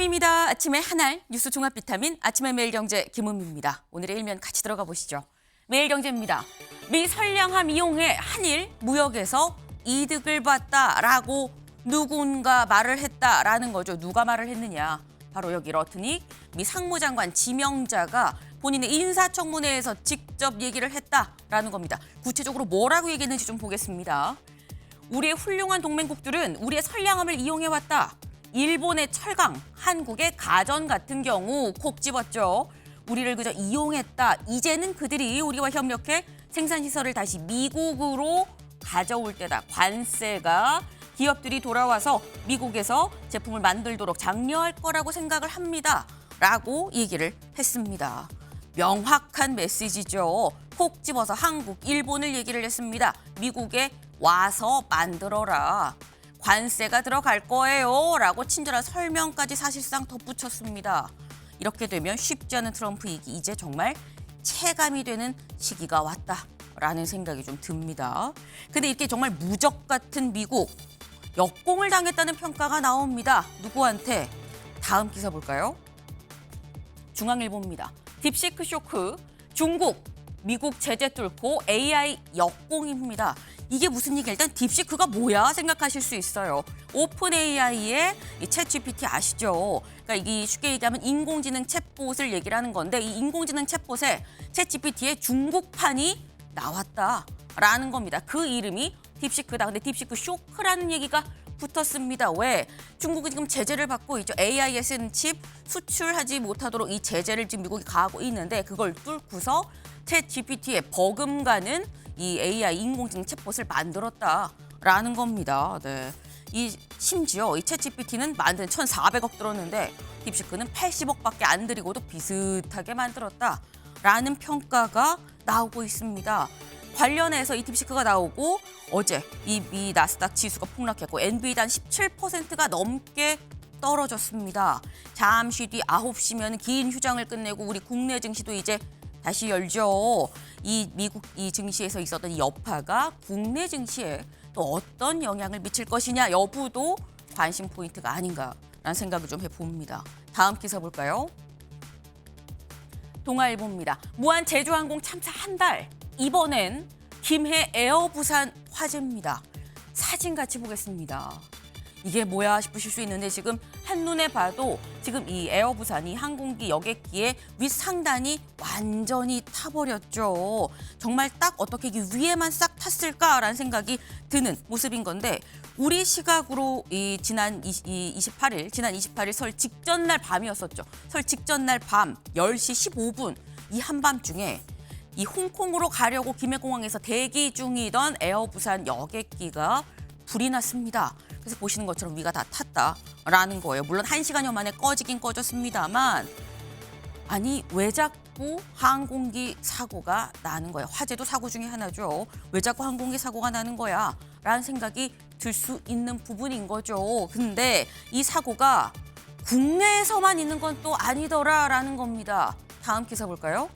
아침입니다. 아침의 한알 뉴스 종합 비타민 아침의 매일경제 김은미입니다. 오늘의 일면 같이 들어가 보시죠. 매일경제입니다. 미 선량함 이용해 한일 무역에서 이득을 봤다라고 누군가 말을 했다라는 거죠. 누가 말을 했느냐. 바로 여기 러트닉 미 상무장관 지명자가 본인의 인사청문회에서 직접 얘기를 했다라는 겁니다. 구체적으로 뭐라고 얘기했는지 좀 보겠습니다. 우리의 훌륭한 동맹국들은 우리의 선량함을 이용해왔다. 일본의 철강, 한국의 가전 같은 경우 콕 집었죠. 우리를 그저 이용했다. 이제는 그들이 우리와 협력해 생산시설을 다시 미국으로 가져올 때다. 관세가 기업들이 돌아와서 미국에서 제품을 만들도록 장려할 거라고 생각을 합니다. 라고 얘기를 했습니다. 명확한 메시지죠. 콕 집어서 한국, 일본을 얘기를 했습니다. 미국에 와서 만들어라. 관세가 들어갈 거예요. 라고 친절한 설명까지 사실상 덧붙였습니다. 이렇게 되면 쉽지 않은 트럼프 이기 이제 정말 체감이 되는 시기가 왔다라는 생각이 좀 듭니다. 근데 이렇게 정말 무적 같은 미국, 역공을 당했다는 평가가 나옵니다. 누구한테? 다음 기사 볼까요? 중앙일보입니다. 딥시크 쇼크, 중국, 미국 제재 뚫고 AI 역공입니다. 이게 무슨 얘기야? 일단 딥시크가 뭐야 생각하실 수 있어요. 오픈 AI의 챗 GPT 아시죠? 그러니까 이 쉽게 얘기하면 인공지능 챗봇을 얘기를 하는 건데 이 인공지능 챗봇에 챗 GPT의 중국판이 나왔다라는 겁니다. 그 이름이 딥시크다. 근데 딥시크 쇼크라는 얘기가 붙었습니다. 왜? 중국이 지금 제재를 받고 있죠. AI에 쓴 칩 수출하지 못하도록 이 제재를 지금 미국이 가하고 있는데 그걸 뚫고서 챗 GPT에 버금가는 이 AI 인공지능 챗봇을 만들었다라는 겁니다. 네. 심지어 이 챗 GPT는 만든 1,400억 들었는데 딥시크는 80억밖에 안 들이고도 비슷하게 만들었다라는 평가가 나오고 있습니다. 관련해서 이 딥시크가 나오고 어제 이 나스닥 지수가 폭락했고 엔비단 17%가 넘게 떨어졌습니다. 잠시 뒤 9시면 긴 휴장을 끝내고 우리 국내 증시도 이제 다시 열죠. 이 미국 이 증시에서 있었던 이 여파가 국내 증시에 또 어떤 영향을 미칠 것이냐 여부도 관심 포인트가 아닌가라는 생각을 좀 해봅니다. 다음 기사 볼까요? 동아일보입니다. 무한 제주항공 참사 한 달. 이번엔 김해 에어부산 화재입니다. 사진 같이 보겠습니다. 이게 뭐야 싶으실 수 있는데 지금 한눈에 봐도 지금 이 에어부산이 항공기 여객기의 윗상단이 완전히 타버렸죠. 정말 딱 어떻게 이 위에만 싹 탔을까라는 생각이 드는 모습인 건데 우리 시각으로 지난 28일 설 직전 날 밤이었었죠. 설 직전 날 밤 10시 15분 이 한밤중에 이 홍콩으로 가려고 김해공항에서 대기 중이던 에어부산 여객기가 불이 났습니다. 그래서 보시는 것처럼 위가 다 탔다라는 거예요. 물론 1시간여 만에 꺼지긴 꺼졌습니다만 아니 왜 자꾸 항공기 사고가 나는 거야. 화재도 사고 중에 하나죠. 왜 자꾸 항공기 사고가 나는 거야? 라는 생각이 들 수 있는 부분인 거죠. 근데 이 사고가 국내에서만 있는 건 또 아니더라라는 겁니다. 다음 기사 볼까요?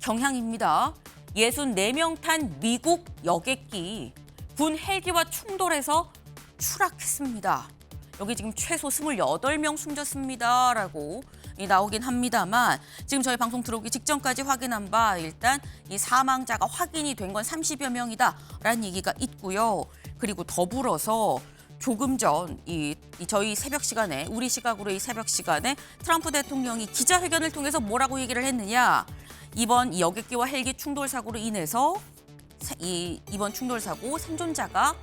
경향입니다. 64명 탄 미국 여객기 군 헬기와 충돌해서 추락했습니다. 여기 지금 최소 28명 숨졌습니다라고 나오긴 합니다만 지금 저희 방송 들어오기 직전까지 확인한 바 일단 이 사망자가 확인이 된 건 30여 명이다라는 얘기가 있고요. 그리고 더불어서 조금 전 저희 새벽 시간에 우리 시각으로 이 새벽 시간에 트럼프 대통령이 기자회견을 통해서 뭐라고 얘기를 했느냐. 이번 이 여객기와 헬기 충돌 사고로 인해서 이번 충돌 사고 생존자가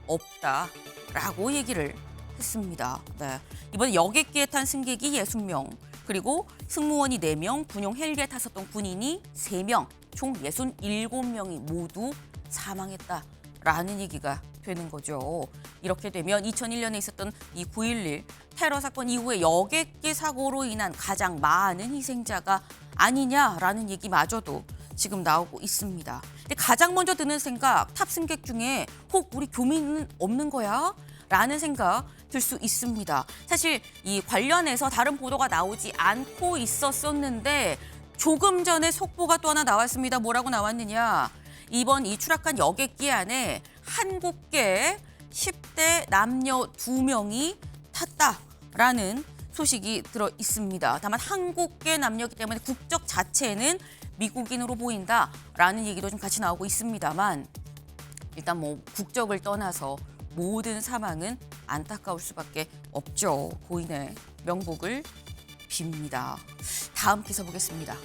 없다라고 얘기를 했습니다. 네. 이번 여객기에 탄 승객이 60명, 그리고 승무원이 4명, 군용 헬기에 탔었던 군인이 3명, 총 67명이 모두 사망했다라는 얘기가 되는 거죠. 이렇게 되면 2001년에 있었던 이 9.11 테러 사건 이후에 여객기 사고로 인한 가장 많은 희생자가 아니냐라는 얘기마저도 지금 나오고 있습니다. 근데 가장 먼저 드는 생각, 탑승객 중에 혹 우리 교민은 없는 거야? 라는 생각 들 수 있습니다. 사실 이 관련해서 다른 보도가 나오지 않고 있었는데 조금 전에 속보가 또 하나 나왔습니다. 뭐라고 나왔느냐? 이번 이 추락한 여객기 안에 한국계 10대 남녀 2명이 탔다. 라는 소식이 들어 있습니다. 다만 한국계 남녀이기 때문에 국적 자체는 미국인으로 보인다라는 얘기도 좀 같이 나오고 있습니다만 일단 뭐 국적을 떠나서 모든 사망은 안타까울 수밖에 없죠. 고인의 명복을 빕니다. 다음 기사 보겠습니다.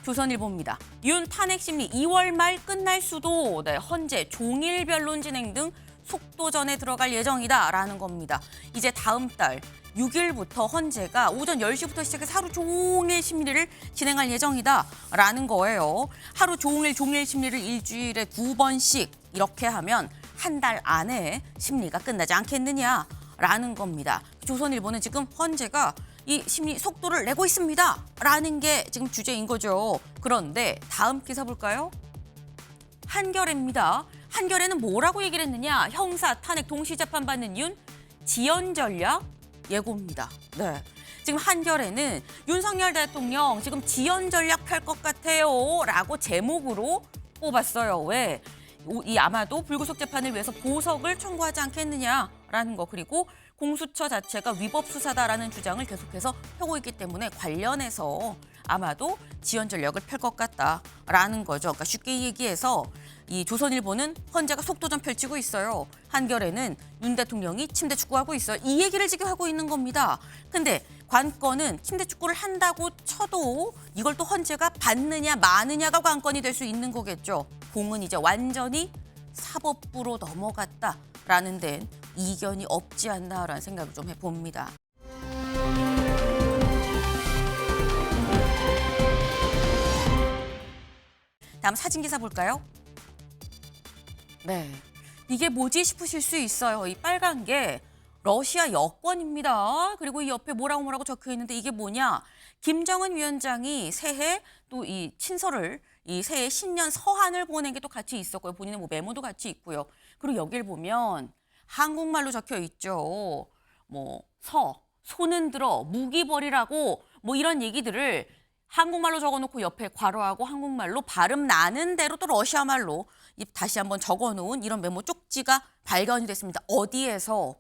조선일보입니다. 윤 탄핵 심리 2월 말 끝날 수도, 헌재 종일 변론 진행 등 속도전에 들어갈 예정이다라는 겁니다. 이제 다음 달 6일부터 헌재가 오전 10시부터 시작해서 하루 종일 심리를 진행할 예정이다라는 거예요. 하루 종일 심리를 일주일에 2번씩 이렇게 하면 한 달 안에 심리가 끝나지 않겠느냐라는 겁니다. 조선일보는 지금 헌재가 이 심리 속도를 내고 있습니다라는 게 지금 주제인 거죠. 그런데 다음 기사 볼까요? 한겨레입니다. 한겨레는 뭐라고 얘기를 했느냐? 형사 탄핵 동시 재판 받는 윤 지연 전략 예고입니다. 네. 지금 한겨레는 윤석열 대통령 지금 지연 전략 펼 것 같아요 라고 제목으로 뽑았어요. 왜? 이 아마도 불구속 재판을 위해서 보석을 청구하지 않겠느냐라는 거, 그리고 공수처 자체가 위법 수사다라는 주장을 계속해서 펴고 있기 때문에 관련해서 아마도 지연 전략을 펼 것 같다라는 거죠. 그러니까 쉽게 얘기해서 이 조선일보는 헌재가 속도전 펼치고 있어요. 한겨레는 윤 대통령이 침대 축구하고 있어요. 이 얘기를 지금 하고 있는 겁니다. 근데 관건은 침대 축구를 한다고 쳐도 이걸 또 헌재가 받느냐 마느냐가 관건이 될 수 있는 거겠죠. 공은 이제 완전히 사법부로 넘어갔다라는 데는 이견이 없지 않나라는 생각을 좀 해봅니다. 다음 사진 기사 볼까요? 네, 이게 뭐지 싶으실 수 있어요. 이 빨간 게 러시아 여권입니다. 그리고 이 옆에 뭐라고 적혀 있는데 이게 뭐냐? 김정은 위원장이 새해 또 이 친서를 이 새해 신년 서한을 보낸 게 또 같이 있었고요. 본인의 뭐 메모도 같이 있고요. 그리고 여기를 보면 한국말로 적혀 있죠. 뭐 손은 들어 무기 버리라고 뭐 이런 얘기들을 한국말로 적어놓고 옆에 괄호하고 한국말로 발음 나는 대로 또 러시아 말로 다시 한번 적어놓은 이런 메모 쪽지가 발견이 됐습니다. 어디에서?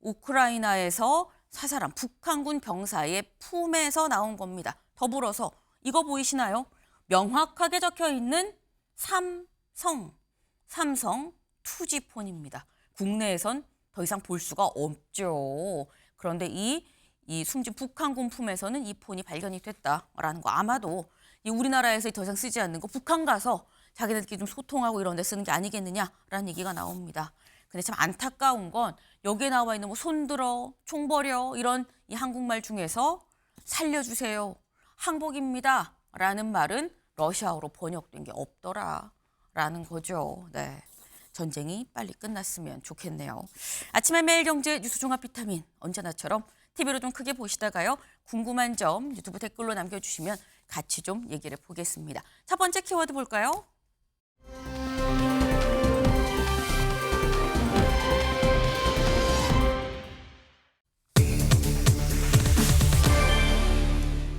우크라이나에서 사살한 북한군 병사의 품에서 나온 겁니다. 더불어서 이거 보이시나요? 명확하게 적혀 있는 삼성 투지폰입니다. 국내에선 더 이상 볼 수가 없죠. 그런데 이 숨진 북한군 품에서는 이 폰이 발견이 됐다라는 거, 아마도 이 우리나라에서 더 이상 쓰지 않는 거 북한 가서 자기들끼리 좀 소통하고 이런 데 쓰는 게 아니겠느냐라는 얘기가 나옵니다. 근데 참 안타까운 건 여기에 나와 있는 뭐 손들어, 총 버려 이런 이 한국말 중에서 살려주세요, 항복입니다 라는 말은 러시아어로 번역된 게 없더라라는 거죠. 네. 전쟁이 빨리 끝났으면 좋겠네요. 아침에 매일경제 뉴스 종합 비타민 언제나처럼 TV로 좀 크게 보시다가요. 궁금한 점 유튜브 댓글로 남겨주시면 같이 좀 얘기를 보겠습니다. 첫 번째 키워드 볼까요?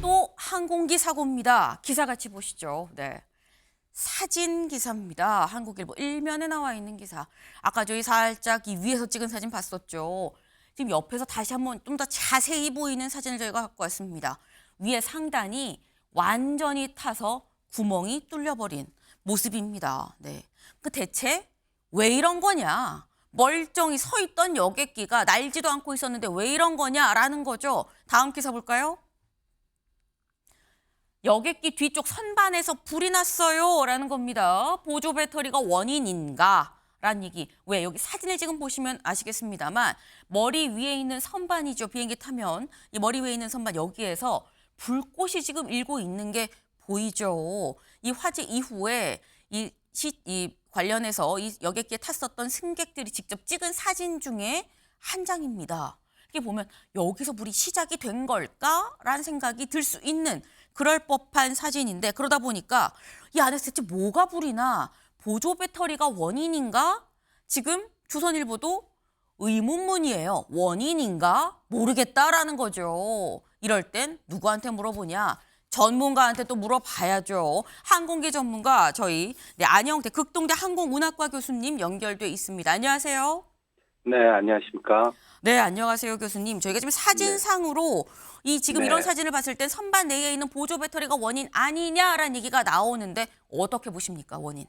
또 항공기 사고입니다. 기사 같이 보시죠. 네. 사진 기사입니다. 한국일보 일면에 나와 있는 기사. 아까 저희 살짝 이 위에서 찍은 사진 봤었죠. 지금 옆에서 다시 한번 좀 더 자세히 보이는 사진을 저희가 갖고 왔습니다. 위에 상단이 완전히 타서 구멍이 뚫려버린 모습입니다. 네. 그 대체 왜 이런 거냐? 멀쩡히 서 있던 여객기가 날지도 않고 있었는데 왜 이런 거냐라는 거죠. 다음 기사 볼까요? 여객기 뒤쪽 선반에서 불이 났어요 라는 겁니다. 보조 배터리가 원인인가? 라는 얘기. 왜? 여기 사진을 지금 보시면 아시겠습니다만 머리 위에 있는 선반이죠. 비행기 타면 이 머리 위에 있는 선반, 여기에서 불꽃이 지금 일고 있는 게 보이죠. 이 화재 이후에 이 관련해서 이 여객기에 탔었던 승객들이 직접 찍은 사진 중에 한 장입니다. 이게 보면 여기서 불이 시작이 된 걸까라는 생각이 들 수 있는 그럴 법한 사진인데, 그러다 보니까 이 안에서 대체 뭐가 불이 나? 보조 배터리가 원인인가? 지금 조선일보도 의문문이에요. 원인인가? 모르겠다라는 거죠. 이럴 땐 누구한테 물어보냐? 전문가한테 또 물어봐야죠. 항공기 전문가 저희 안영대 극동대 항공운학과 교수님 연결돼 있습니다. 안녕하세요. 네, 안녕하십니까. 네, 안녕하세요, 교수님. 저희가 지금 사진상으로 지금 이런 네. 사진을 봤을 때 선반 내에 있는 보조 배터리가 원인 아니냐라는 얘기가 나오는데 어떻게 보십니까, 원인?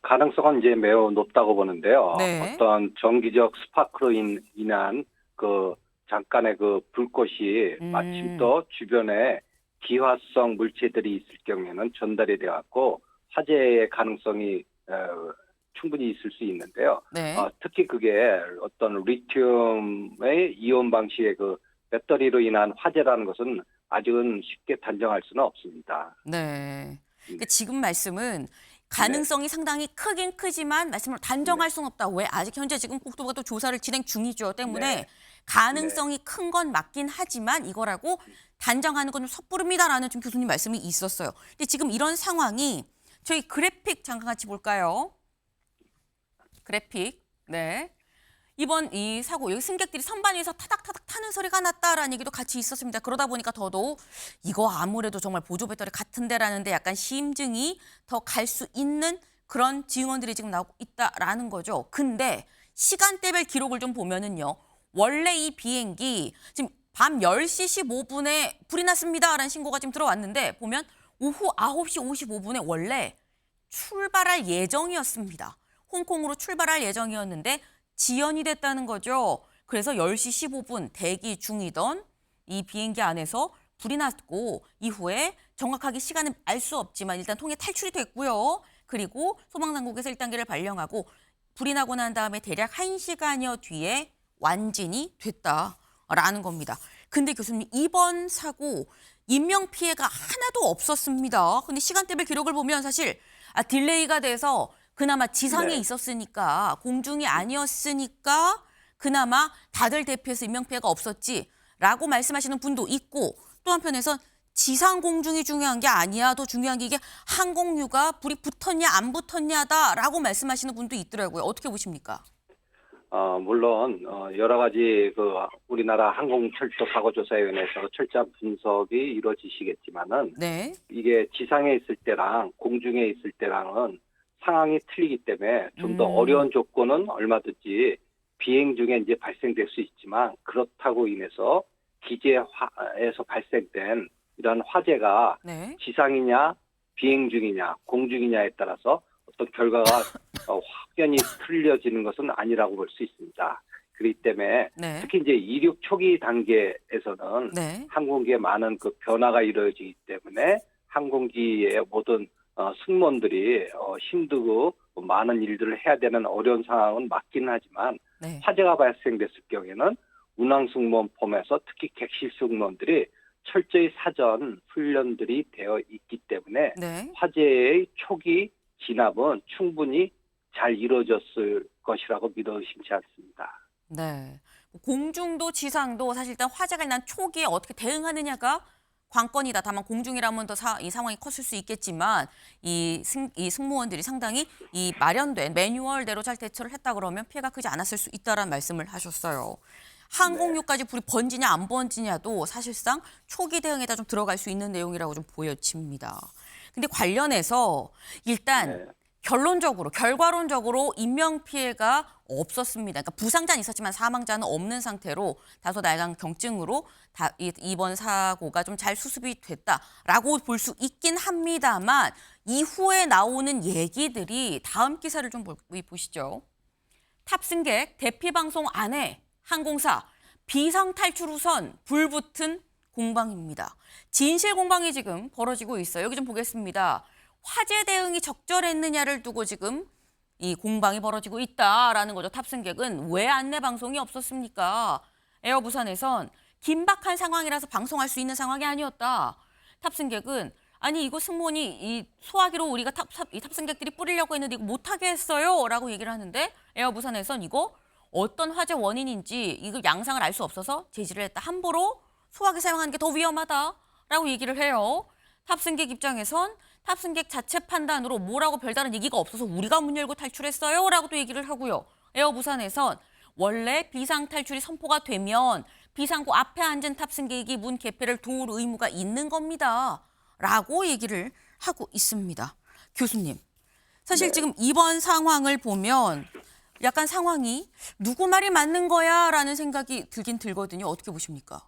가능성은 이제 매우 높다고 보는데요. 네. 어떤 정기적 스파크로 인한 그 잠깐의 그 불꽃이 마침 또 주변에 기화성 물체들이 있을 경우에는 전달이 돼갖고 화재의 가능성이 충분히 있을 수 있는데요. 네. 특히 그게 어떤 리튬의 이온 방식의 그 배터리로 인한 화재라는 것은 아직은 쉽게 단정할 수는 없습니다. 네. 그러니까 지금 말씀은 가능성이 상당히 크긴 크지만 말씀을 단정할 수는 없다. 왜? 아직 현재 지금 국토부가 또 조사를 진행 중이죠. 때문에 네. 가능성이 큰 건 맞긴 하지만 이거라고 단정하는 건 좀 섣부릅니다라는 좀 교수님 말씀이 있었어요. 근데 지금 이런 상황이 저희 그래픽 잠깐 같이 볼까요? 그래픽. 네. 이번 이 사고, 여기 승객들이 선반 위에서 타닥타닥 타는 소리가 났다라는 얘기도 같이 있었습니다. 그러다 보니까 더더욱 이거 아무래도 정말 보조 배터리 같은데라는데 약간 심증이 더 갈 수 있는 그런 증언들이 지금 나오고 있다라는 거죠. 근데 시간대별 기록을 좀 보면은요. 원래 이 비행기 지금 밤 10시 15분에 불이 났습니다라는 신고가 지금 들어왔는데 보면 오후 9시 55분에 원래 출발할 예정이었습니다. 홍콩으로 출발할 예정이었는데 지연이 됐다는 거죠. 그래서 10시 15분 대기 중이던 이 비행기 안에서 불이 났고 이후에 정확하게 시간은 알 수 없지만 일단 통에 탈출이 됐고요. 그리고 소방당국에서 1단계를 발령하고 불이 나고 난 다음에 대략 1시간여 뒤에 완진이 됐다라는 겁니다. 근데 교수님 이번 사고 인명피해가 하나도 없었습니다. 근데 시간대별 기록을 보면 사실 딜레이가 돼서 그나마 지상에 네. 있었으니까 공중이 아니었으니까 그나마 다들 대피해서 인명피해가 없었지라고 말씀하시는 분도 있고 또 한편에선 지상 공중이 중요한 게 아니야. 더 중요한 게 이게 항공유가 불이 붙었냐 안 붙었냐다라고 말씀하시는 분도 있더라고요. 어떻게 보십니까? 물론 여러 가지 그 우리나라 항공철도사고조사위원회에서 철저한 분석이 이루어지시겠지만은 네. 이게 지상에 있을 때랑 공중에 있을 때랑은 상황이 틀리기 때문에 좀 더 어려운 조건은 얼마든지 비행 중에 이제 발생될 수 있지만 그렇다고 인해서 기재에서 발생된 이런 화재가 네. 지상이냐 비행 중이냐 공중이냐에 따라서 어떤 결과가 확연히 틀려지는 것은 아니라고 볼 수 있습니다. 그렇기 때문에 네. 특히 이제 이륙 초기 단계에서는 네. 항공기에 많은 그 변화가 이루어지기 때문에 항공기의 모든 승무원들이 힘들고 많은 일들을 해야 되는 어려운 상황은 맞긴 하지만 네. 화재가 발생됐을 경우에는 운항 승무원 포함해서 특히 객실 승무원들이 철저히 사전 훈련들이 되어 있기 때문에 네. 화재의 초기 진압은 충분히 잘 이루어졌을 것이라고 믿어 의심치 않습니다. 네. 공중도 지상도 사실 일단 화재가 난 초기에 어떻게 대응하느냐가 관건이다. 다만 공중이라면 더 이 상황이 컸을 수 있겠지만 이 승무원들이 상당히 이 마련된 매뉴얼대로 잘 대처를 했다 그러면 피해가 크지 않았을 수 있다라는 말씀을 하셨어요. 항공유까지 불이 번지냐 안 번지냐도 사실상 초기 대응에다 좀 들어갈 수 있는 내용이라고 좀 보여집니다. 근데 관련해서 일단 네. 결과론적으로 인명피해가 없었습니다. 그러니까 부상자는 있었지만 사망자는 없는 상태로 다소 나이간 경증으로 이번 사고가 좀 잘 수습이 됐다라고 볼 수 있긴 합니다만 이후에 나오는 얘기들이 다음 기사를 좀 보시죠. 탑승객 대피방송 안에 항공사 비상탈출 우선 불붙은 공방입니다. 진실 공방이 지금 벌어지고 있어요. 여기 좀 보겠습니다. 화재 대응이 적절했느냐를 두고 지금 이 공방이 벌어지고 있다라는 거죠. 탑승객은 왜 안내 방송이 없었습니까? 에어부산에선 긴박한 상황이라서 방송할 수 있는 상황이 아니었다. 탑승객은 아니 이거 승무원이 이 소화기로 우리가 이 탑승객들이 뿌리려고 했는데 이거 못하게 했어요 라고 얘기를 하는데 에어부산에선 이거 어떤 화재 원인인지 이거 양상을 알 수 없어서 제지를 했다. 함부로 소화기 사용하는 게 더 위험하다라고 얘기를 해요. 탑승객 입장에선 탑승객 자체 판단으로 뭐라고 별다른 얘기가 없어서 우리가 문 열고 탈출했어요 라고 또 얘기를 하고요. 에어부산에선 원래 비상탈출이 선포가 되면 비상구 앞에 앉은 탑승객이 문 개폐를 도울 의무가 있는 겁니다. 라고 얘기를 하고 있습니다. 교수님, 사실 네. 지금 이번 상황을 보면 약간 상황이 누구 말이 맞는 거야라는 생각이 들긴 들거든요. 어떻게 보십니까?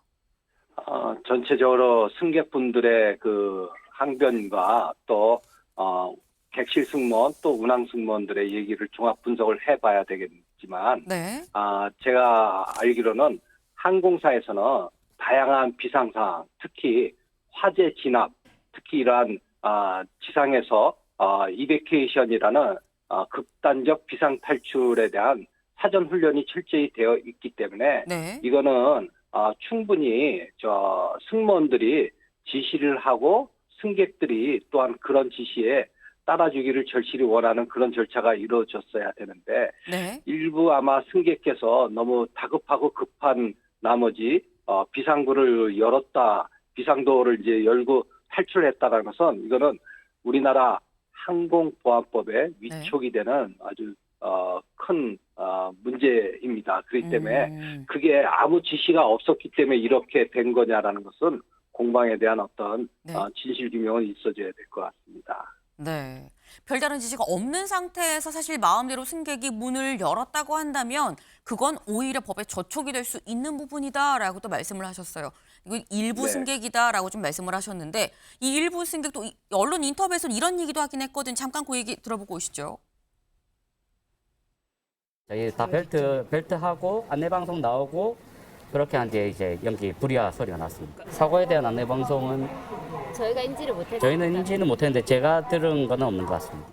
전체적으로 승객분들의 그 항변과 또 객실 승무원 또 운항 승무원들의 얘기를 종합 분석을 해봐야 되겠지만, 네. 제가 알기로는 항공사에서는 다양한 비상 상황, 특히 화재 진압, 특히 이러한 지상에서 이베큐에이션이라는 극단적 비상 탈출에 대한 사전 훈련이 철저히 되어 있기 때문에 네. 이거는 충분히 승무원들이 지시를 하고 승객들이 또한 그런 지시에 따라주기를 절실히 원하는 그런 절차가 이루어졌어야 되는데, 네. 일부 아마 승객께서 너무 다급하고 급한 나머지 비상구를 열었다, 비상도어를 이제 열고 탈출했다는 것은 이거는 우리나라 항공보안법에 위촉이 되는 아주 큰 문제입니다. 그렇기 때문에 그게 아무 지시가 없었기 때문에 이렇게 된 거냐라는 것은 공방에 대한 어떤 네. 진실 규명은 있어져야 될 것 같습니다. 네. 별다른 지시가 없는 상태에서 사실 마음대로 승객이 문을 열었다고 한다면 그건 오히려 법에 저촉이 될 수 있는 부분이다라고 또 말씀을 하셨어요. 이건 일부 네. 승객이다라고 좀 말씀을 하셨는데 이 일부 승객도 언론 인터뷰에서 이런 얘기도 하긴 했거든. 잠깐 그 얘기 들어보고 오시죠. 저희 다 벨트하고 안내방송 나오고 그렇게 한 뒤에 이제 연기 불이야 소리가 났습니다. 사고에 대한 안내방송은 저희가 인지를 못했어요. 저희는 인지는 못했는데 제가 들은 건 없는 것 같습니다.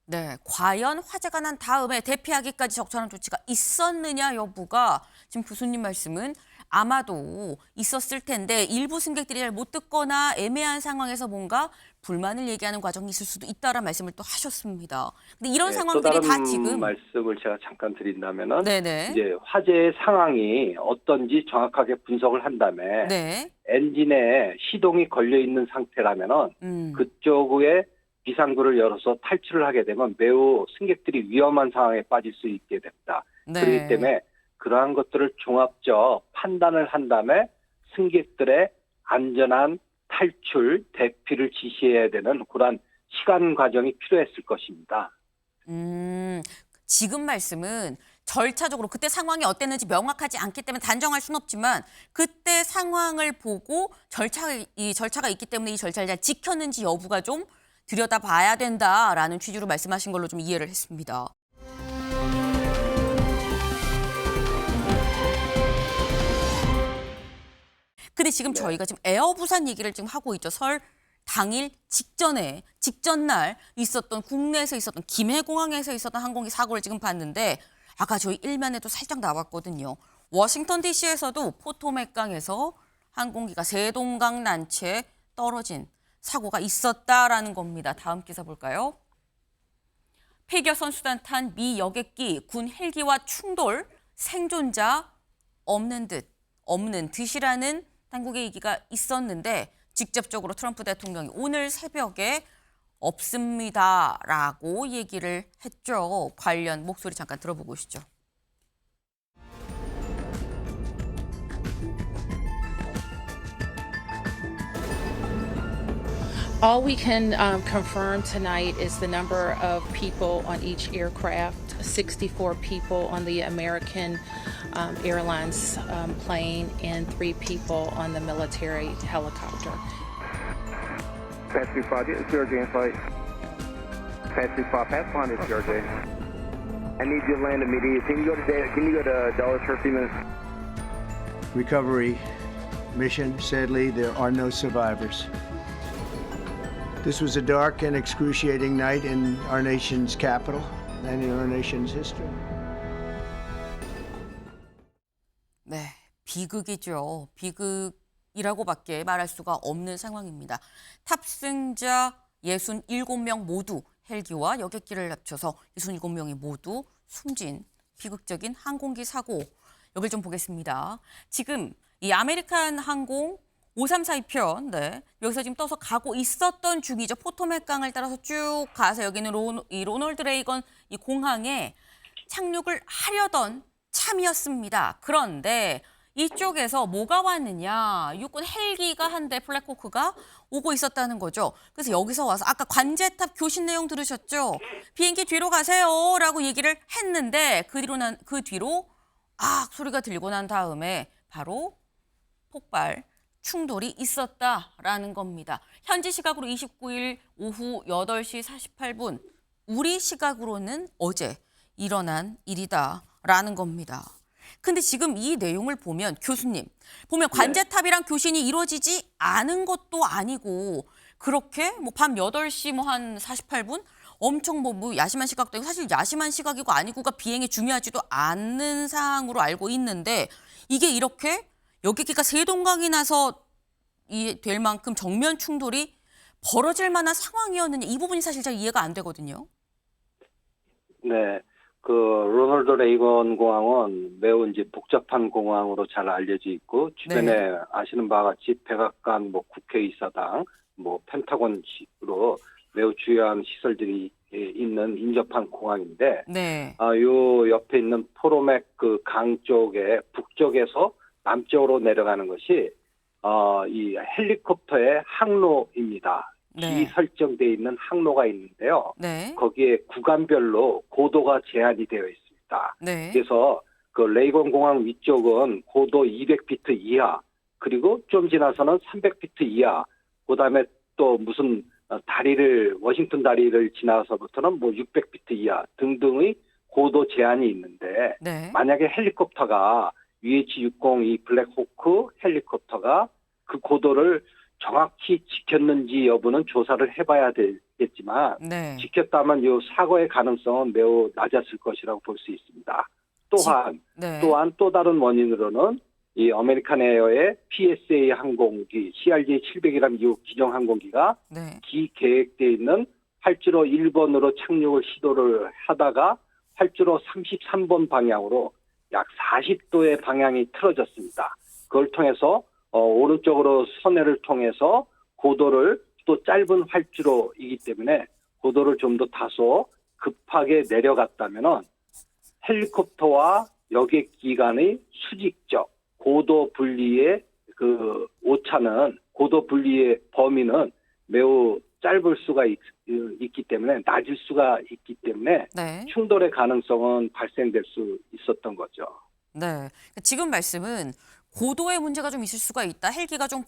네, 과연 화재가 난 다음에 대피하기까지 적절한 조치가 있었느냐 여부가 지금 교수님 말씀은 아마도 있었을 텐데 일부 승객들이 잘 못 듣거나 애매한 상황에서 뭔가 불만을 얘기하는 과정이 있을 수도 있다라는 말씀을 또 하셨습니다. 근데 이런 네, 또 상황들이 다른 다 지금 말씀을 제가 잠깐 드린다면은 네네. 이제 화재의 상황이 어떤지 정확하게 분석을 한 다음에 네. 엔진에 시동이 걸려 있는 상태라면은 그쪽에 비상구를 열어서 탈출을 하게 되면 매우 승객들이 위험한 상황에 빠질 수 있게 됩니다. 네. 그렇기 때문에 그러한 것들을 종합적 판단을 한 다음에 승객들의 안전한 탈출, 대피를 지시해야 되는 그러한 시간 과정이 필요했을 것입니다. 지금 말씀은 절차적으로 그때 상황이 어땠는지 명확하지 않기 때문에 단정할 수는 없지만 그때 상황을 보고 절차가 있기 때문에 이 절차를 잘 지켰는지 여부가 좀 들여다봐야 된다라는 취지로 말씀하신 걸로 좀 이해를 했습니다. 근데 지금 저희가 지금 에어 부산 얘기를 지금 하고 있죠. 설 당일 직전날 있었던 국내에서 있었던 김해공항에서 있었던 항공기 사고를 지금 봤는데 아까 저희 일면에도 살짝 나왔거든요. 워싱턴 DC에서도 포토맥강에서 항공기가 세동강 난치에 떨어진 사고가 있었다라는 겁니다. 다음 기사 볼까요? 피겨 선수단 탄 미 여객기 군 헬기와 충돌 생존자 없는 듯이라는 당국의 얘기가 있었는데 직접적으로 트럼프 대통령이 오늘 새벽에 없습니다라고 얘기를 했죠. 관련 목소리 잠깐 들어보고 오시죠. All we can confirm tonight is the number of people on each aircraft, 64 people on the American Airlines plane and 3 people on the military helicopter. Pass 5, it's CRJ in flight. Pass 5, pass line is CRJ. I need you to land immediately. Can you go to Dallas for a few minutes? Recovery mission. Sadly, there are no survivors. This was a dark and excruciating night in our nation's capital and in our nation's history. 네, 비극이죠. 비극이라고밖에 말할 수가 없는 상황입니다. 탑승자 67명 모두 헬기와 여객기를 합쳐서 67명이 모두 숨진 비극적인 항공기 사고. 여길 좀 보겠습니다. 지금 이 아메리칸 항공 5342편, 네, 여기서 지금 떠서 가고 있었던 중이죠. 포토맥강을 따라서 쭉 가서 여기는 로널드 레이건 이 공항에 착륙을 하려던 참이었습니다. 그런데 이쪽에서 뭐가 왔느냐. 육군 헬기가 한 대 블랙호크가 오고 있었다는 거죠. 그래서 여기서 와서 아까 관제탑 교신 내용 들으셨죠? 비행기 뒤로 가세요라고 얘기를 했는데 그 뒤로 소리가 들리고 난 다음에 바로 폭발 충돌이 있었다라는 겁니다. 현지 시각으로 29일 오후 8시 48분, 우리 시각으로는 어제 일어난 일이다라는 겁니다. 근데 지금 이 내용을 보면 교수님, 보면 관제탑이랑 교신이 이루어지지 않은 것도 아니고 그렇게 뭐 밤 8시 뭐 한 48분 엄청 뭐 야심한 시각도 아니고 사실 야심한 시각이고 아니고가 비행에 중요하지도 않는 상황으로 알고 있는데 이게 이렇게 여객기가 세동강이 나서 될 만큼 정면 충돌이 벌어질 만한 상황이었느냐 이 부분이 사실 잘 이해가 안 되거든요. 네. 그 로널드 레이건 공항은 매우 이제 복잡한 공항으로 잘 알려져 있고 주변에 아시는 바와 같이 백악관, 뭐 국회의사당, 뭐 펜타곤으로 매우 주요한 시설들이 있는 인접한 공항인데, 네. 요 옆에 있는 포로맥 그 강 쪽에 북쪽에서 남쪽으로 내려가는 것이 이 헬리콥터의 항로입니다. 네. 설정되어 있는 항로가 있는데요. 네. 거기에 구간별로 고도가 제한이 되어 있습니다. 네. 그래서 그 레이건 공항 위쪽은 고도 200피트 이하, 그리고 좀 지나서는 300피트 이하, 그다음에 또 무슨 워싱턴 다리를 지나서부터는 뭐 600피트 이하 등등의 고도 제한이 있는데 네. 만약에 헬리콥터가 UH-60 블랙호크 헬리콥터가 그 고도를 정확히 지켰는지 여부는 조사를 해봐야 되겠지만 네. 지켰다면 이 사고의 가능성은 매우 낮았을 것이라고 볼 수 있습니다. 또한 또 다른 원인으로는 이 아메리칸 에어의 PSA 항공기 CRJ-700이라는 이 기종 항공기가 네. 계획되어 있는 활주로 1번으로 착륙을 시도를 하다가 활주로 33번 방향으로 약 40도의 방향이 틀어졌습니다. 그걸 통해서 오른쪽으로 선회를 통해서 고도를 또 짧은 활주로이기 때문에 고도를 좀 더 다소 급하게 내려갔다면은 헬리콥터와 여객기 간의 수직적 고도 분리의 그 오차는 고도 분리의 범위는 매우 짧을 수가 있기 때문에 낮을 수가 있기 때문에 네. 충돌의 가능성은 발생될 수 있었던 거죠. 네. 지금 말씀은 고도의 문제가 좀 있을 수가 있다. 헬기가 좀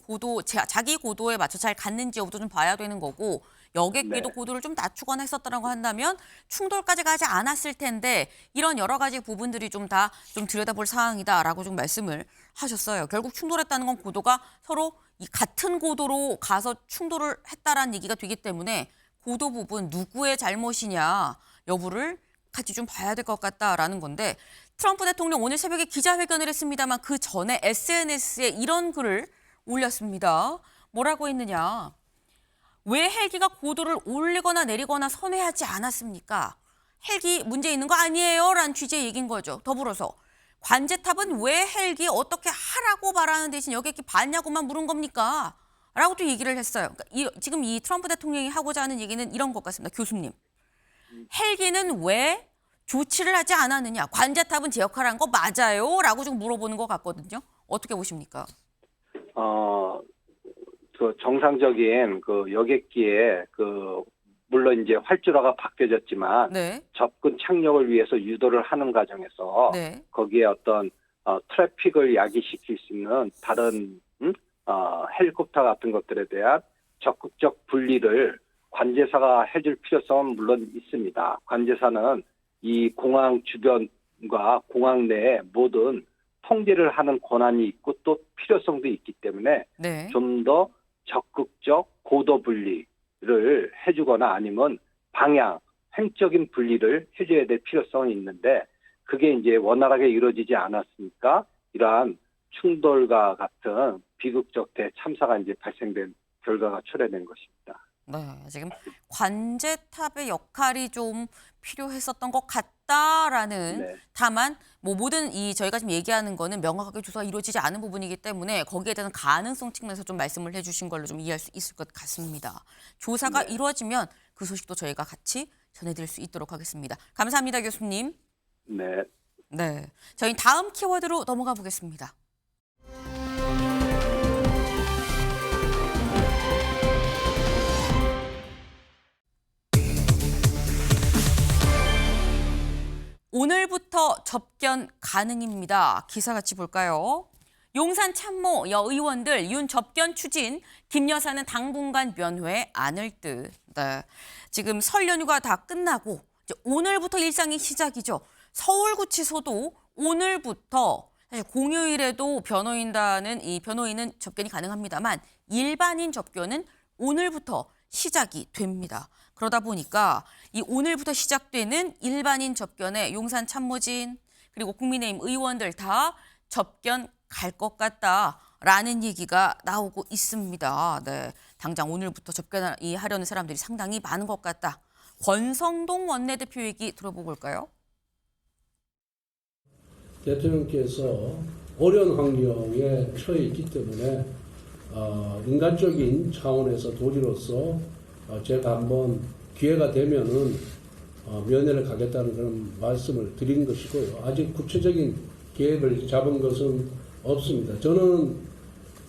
자기 고도에 맞춰 잘 갔는지 여부도 좀 봐야 되는 거고 여객기도 네. 고도를 좀 낮추거나 했었다라고 한다면 충돌까지 가지 않았을 텐데 이런 여러 가지 부분들이 좀 다 좀 들여다볼 사항이다라고 좀 말씀을 하셨어요. 결국 충돌했다는 건 고도가 서로 같은 고도로 가서 충돌을 했다라는 얘기가 되기 때문에 고도 부분 누구의 잘못이냐 여부를 같이 좀 봐야 될 것 같다라는 건데 트럼프 대통령 오늘 새벽에 기자회견을 했습니다만 그 전에 SNS에 이런 글을 올렸습니다. 뭐라고 했느냐. 왜 헬기가 고도를 올리거나 내리거나 선회하지 않았습니까? 헬기 문제 있는 거 아니에요? 라는 취지의 얘기인 거죠. 더불어서 관제탑은 왜 헬기 어떻게 하라고 말하는 대신 여객기 봤냐고만 물은 겁니까? 라고 또 얘기를 했어요. 그러니까 지금 이 트럼프 대통령이 하고자 하는 얘기는 이런 것 같습니다. 교수님. 헬기는 왜 조치를 하지 않았느냐. 관제탑은 제 역할을 한 거 맞아요? 라고 좀 물어보는 것 같거든요. 어떻게 보십니까? 그 정상적인 그 여객기에 물론 이제 활주로가 바뀌어졌지만 네. 접근 착륙을 위해서 유도를 하는 과정에서 네. 거기에 어떤 트래픽을 야기시킬 수 있는 다른 헬리콥터 같은 것들에 대한 적극적 분리를 관제사가 해줄 필요성은 물론 있습니다. 관제사는 이 공항 주변과 공항 내에 모든 통제를 하는 권한이 있고 또 필요성도 있기 때문에 네. 좀 더 적극적 고도 분리를 해주거나 아니면 횡적인 분리를 해줘야 될 필요성이 있는데 그게 이제 원활하게 이루어지지 않았으니까 이러한 충돌과 같은 비극적 대참사가 이제 발생된 결과가 초래된 것입니다. 네, 지금 관제탑의 역할이 좀 필요했었던 것 같다라는 네. 다만 뭐 모든 저희가 지금 얘기하는 거는 명확하게 조사가 이루어지지 않은 부분이기 때문에 거기에 대한 가능성 측면에서 좀 말씀을 해주신 걸로 좀 이해할 수 있을 것 같습니다. 조사가 네. 이루어지면 그 소식도 저희가 같이 전해드릴 수 있도록 하겠습니다. 감사합니다, 교수님. 네. 네, 저희 다음 키워드로 넘어가 보겠습니다. 오늘부터 접견 가능입니다. 기사 같이 볼까요? 용산 참모 여의원들 윤 접견 추진, 김 여사는 당분간 면회 안을 듯. 네. 지금 설 연휴가 다 끝나고 이제 오늘부터 일상이 시작이죠. 서울구치소도 오늘부터 사실 공휴일에도 변호인은 접견이 가능합니다만 일반인 접견은 오늘부터 시작이 됩니다. 그러다 보니까 이 오늘부터 시작되는 일반인 접견에 용산 참모진 그리고 국민의힘 의원들 다 접견 갈 것 같다라는 얘기가 나오고 있습니다. 네, 당장 오늘부터 접견하려는 사람들이 상당히 많은 것 같다. 권성동 원내대표 얘기 들어보고 올까요? 대통령께서 어려운 환경에 처해 있기 때문에 인간적인 차원에서 도리로서 제가 한번 기회가 되면은 면회를 가겠다는 그런 말씀을 드린 것이고요. 아직 구체적인 계획을 잡은 것은 없습니다. 저는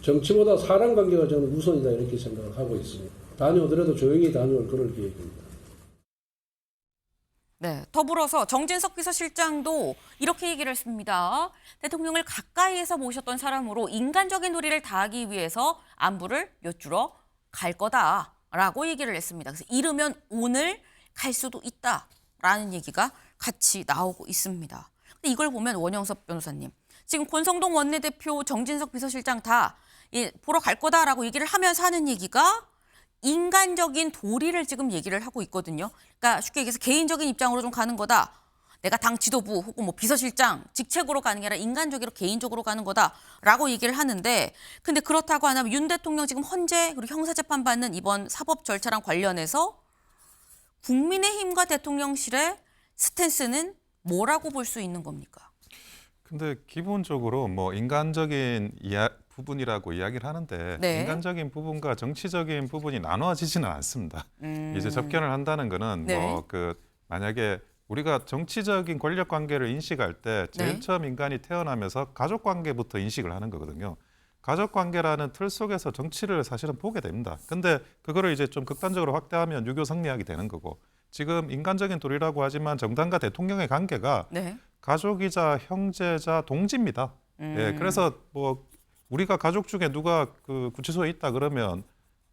정치보다 사람 관계가 저는 우선이다 이렇게 생각을 하고 있습니다. 다녀오더라도 조용히 다녀올 그럴 계획입니다. 네, 더불어서 정진석 비서실장도 이렇게 얘기를 했습니다. 대통령을 가까이에서 모셨던 사람으로 인간적인 도리를 다하기 위해서 안부를 여쭈러 갈 거다라고 얘기를 했습니다. 그래서 이르면 오늘 갈 수도 있다라는 얘기가 같이 나오고 있습니다. 근데 이걸 보면 원영섭 변호사님, 지금 권성동 원내대표, 정진석 비서실장 다 보러 갈 거다라고 얘기를 하면서 하는 얘기가 인간적인 도리를 지금 얘기를 하고 있거든요. 그러니까 쉽게 얘기해서 개인적인 입장으로 좀 가는 거다. 내가 당 지도부 혹은 뭐 비서실장 직책으로 가는 게 아니라 인간적으로 개인적으로 가는 거다라고 얘기를 하는데, 근데 그렇다고 하면 윤 대통령 지금 헌재 그리고 형사재판 받는 이번 사법 절차랑 관련해서 국민의힘과 대통령실의 스탠스는 뭐라고 볼 수 있는 겁니까? 근데 기본적으로 뭐 인간적인 부분이라고 이야기를 하는데 네. 인간적인 부분과 정치적인 부분이 나눠지지는 않습니다. 이제 접견을 한다는 거는 네. 뭐 만약에 우리가 정치적인 권력 관계를 인식할 때 제일 네. 처음 인간이 태어나면서 가족 관계부터 인식을 하는 거거든요. 가족 관계라는 틀 속에서 정치를 사실은 보게 됩니다. 근데 그거를 이제 좀 극단적으로 확대하면 유교 성리학이 되는 거고, 지금 인간적인 도리라고 하지만 정당과 대통령의 관계가 네. 가족이자 형제자 동지입니다. 예, 그래서 뭐 우리가 가족 중에 누가 그 구치소에 있다 그러면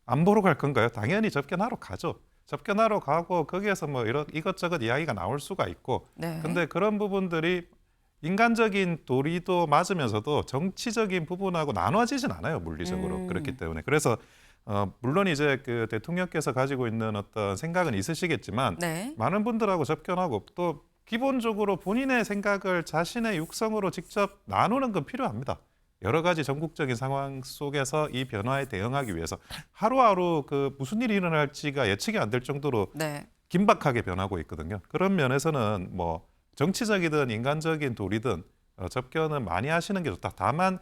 안 보러 갈 건가요? 당연히 접견하러 가죠. 접견하러 가고 거기에서 뭐 이것저것 이야기가 나올 수가 있고, 네. 근데 그런 부분들이 인간적인 도리도 맞으면서도 정치적인 부분하고 나눠지진 않아요, 물리적으로. 그렇기 때문에. 그래서 물론 이제 그 대통령께서 가지고 있는 어떤 생각은 있으시겠지만 네. 많은 분들하고 접견하고 또 기본적으로 본인의 생각을 자신의 육성으로 직접 나누는 건 필요합니다. 여러 가지 전국적인 상황 속에서 이 변화에 대응하기 위해서 하루하루 그 무슨 일이 일어날지가 예측이 안 될 정도로 네. 긴박하게 변하고 있거든요. 그런 면에서는 뭐 정치적이든 인간적인 도리든 접견은 많이 하시는 게 좋다. 다만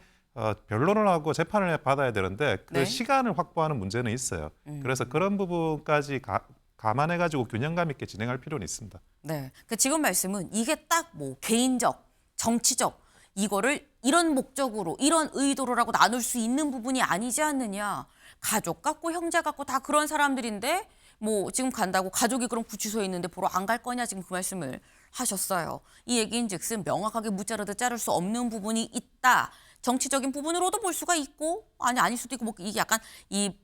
변론을 하고 재판을 받아야 되는데 그 네. 시간을 확보하는 문제는 있어요. 그래서 그런 부분까지 감안해가지고 균형감 있게 진행할 필요는 있습니다. 네. 그 지금 말씀은 이게 딱 뭐 개인적, 정치적 이거를 이런 목적으로, 이런 의도로라고 나눌 수 있는 부분이 아니지 않느냐. 가족 같고 형제 같고 다 그런 사람들인데 뭐 지금 간다고 가족이 그럼 구치소에 있는데 보러 안 갈 거냐, 지금 그 말씀을 하셨어요. 이 얘기인즉슨 명확하게 무자르듯 자를 수 없는 부분이 있다. 정치적인 부분으로도 볼 수가 있고 아닐 수도 있고 뭐 이게 약간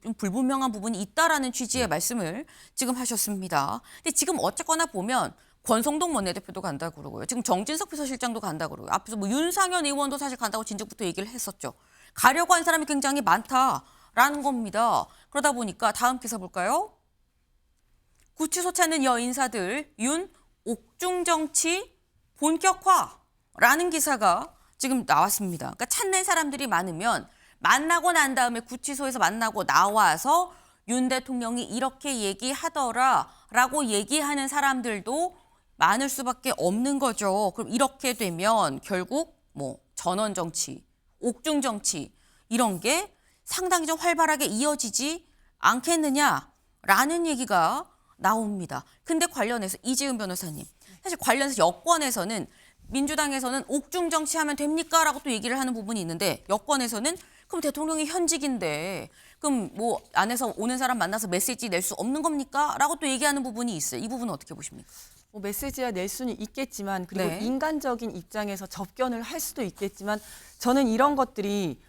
좀 불분명한 부분이 있다라는 취지의 말씀을 지금 하셨습니다. 근데 지금 어쨌거나 보면 권성동 원내대표도 간다고 그러고요. 지금 정진석 비서실장도 간다고 그러고요. 앞에서 뭐 윤상현 의원도 사실 간다고 진즉부터 얘기를 했었죠. 가려고 한 사람이 굉장히 많다라는 겁니다. 그러다 보니까 다음 기사 볼까요? 구치소 찾는 여인사들 윤 옥중 정치 본격화라는 기사가 지금 나왔습니다. 그러니까 찾는 사람들이 많으면 만나고 난 다음에 구치소에서 만나고 나와서 윤 대통령이 이렇게 얘기하더라라고 얘기하는 사람들도 많을 수밖에 없는 거죠. 그럼 이렇게 되면 결국 뭐 전원 정치, 옥중 정치 이런 게 상당히 좀 활발하게 이어지지 않겠느냐라는 얘기가 나옵니다. 근데 관련해서 이재훈 변호사님, 사실 관련해서 여권에서는 민주당에서는 옥중 정치하면 됩니까? 라고 또 얘기를 하는 부분이 있는데 여권에서는 그럼 대통령이 현직인데 그럼 뭐 안에서 오는 사람 만나서 메시지 낼 수 없는 겁니까? 라고 또 얘기하는 부분이 있어요. 이 부분은 어떻게 보십니까? 뭐 메시지야 낼 수는 있겠지만 그리고 네. 인간적인 입장에서 접견을 할 수도 있겠지만 저는 이런 것들이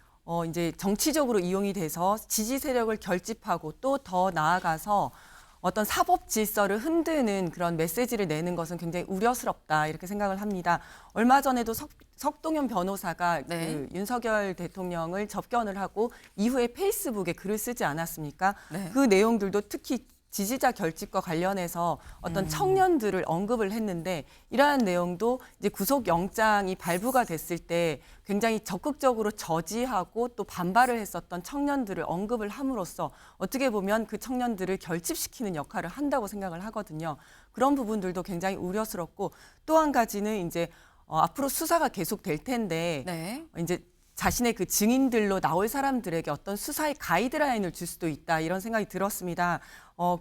이제 정치적으로 이용이 돼서 지지 세력을 결집하고 또 더 나아가서 어떤 사법 질서를 흔드는 그런 메시지를 내는 것은 굉장히 우려스럽다 이렇게 생각을 합니다. 얼마 전에도 석동현 변호사가 네. 그 윤석열 대통령을 접견을 하고 이후에 페이스북에 글을 쓰지 않았습니까? 네. 그 내용들도 특히 지지자 결집과 관련해서 어떤 청년들을 언급을 했는데 이러한 내용도 이제 구속영장이 발부가 됐을 때 굉장히 적극적으로 저지하고 또 반발을 했었던 청년들을 언급을 함으로써 어떻게 보면 그 청년들을 결집시키는 역할을 한다고 생각을 하거든요. 그런 부분들도 굉장히 우려스럽고 또 한 가지는 이제 앞으로 수사가 계속 될 텐데 네. 이제 자신의 그 증인들로 나올 사람들에게 어떤 수사의 가이드라인을 줄 수도 있다 이런 생각이 들었습니다.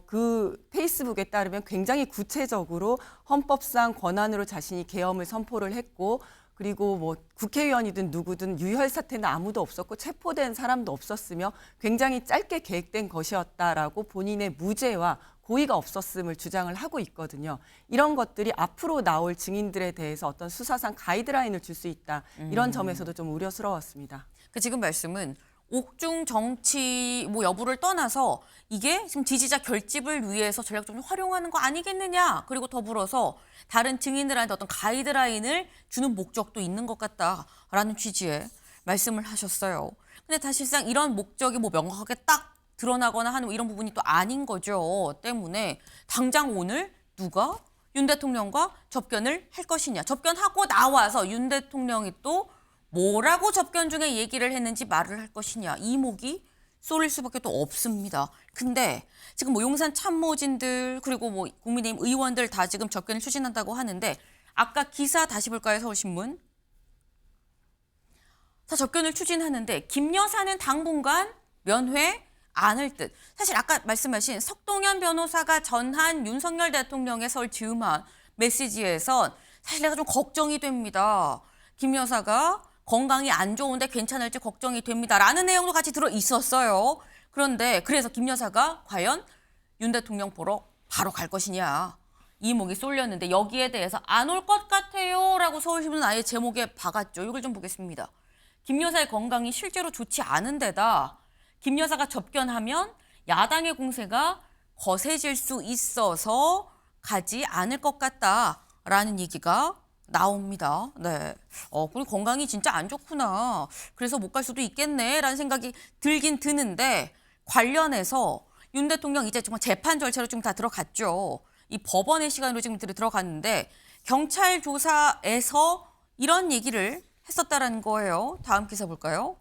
그 페이스북에 따르면 굉장히 구체적으로 헌법상 권한으로 자신이 계엄을 선포를 했고 그리고 뭐 국회의원이든 누구든 유혈 사태는 아무도 없었고 체포된 사람도 없었으며 굉장히 짧게 계획된 것이었다라고 본인의 무죄와 고의가 없었음을 주장을 하고 있거든요. 이런 것들이 앞으로 나올 증인들에 대해서 어떤 수사상 가이드라인을 줄 수 있다. 이런 점에서도 좀 우려스러웠습니다. 그 지금 말씀은 옥중 정치 뭐 여부를 떠나서 이게 지금 지지자 결집을 위해서 전략적으로 활용하는 거 아니겠느냐. 그리고 더불어서 다른 증인들한테 어떤 가이드라인을 주는 목적도 있는 것 같다라는 취지의 말씀을 하셨어요. 근데 사실상 이런 목적이 뭐 명확하게 딱 드러나거나 하는 이런 부분이 또 아닌 거죠. 때문에 당장 오늘 누가 윤 대통령과 접견을 할 것이냐. 접견하고 나와서 윤 대통령이 또 뭐라고 접견 중에 얘기를 했는지 말을 할 것이냐. 이목이 쏠릴 수밖에 또 없습니다. 근데 지금 뭐 용산 참모진들 그리고 뭐 국민의힘 의원들 다 지금 접견을 추진한다고 하는데 아까 기사 다시 볼까요, 서울신문? 다 접견을 추진하는데 김 여사는 당분간 면회 않을 듯. 사실 아까 말씀하신 석동현 변호사가 전한 윤석열 대통령의 서울 즈음한 메시지에선 사실 내가 좀 걱정이 됩니다. 김 여사가 건강이 안 좋은데 괜찮을지 걱정이 됩니다라는 내용도 같이 들어 있었어요. 그런데 그래서 김 여사가 과연 윤 대통령 보러 바로 갈 것이냐. 이목이 쏠렸는데 여기에 대해서 안 올 것 같아요라고 서울신문은 아예 제목에 박았죠. 이걸 좀 보겠습니다. 김 여사의 건강이 실제로 좋지 않은 데다 김 여사가 접견하면 야당의 공세가 거세질 수 있어서 가지 않을 것 같다라는 얘기가 나옵니다. 네. 그리고 건강이 진짜 안 좋구나. 그래서 못 갈 수도 있겠네라는 생각이 들긴 드는데 관련해서 윤 대통령 이제 정말 재판 절차로 좀 다 들어갔죠. 이 법원의 시간으로 지금 들어갔는데 경찰 조사에서 이런 얘기를 했었다라는 거예요. 다음 기사 볼까요?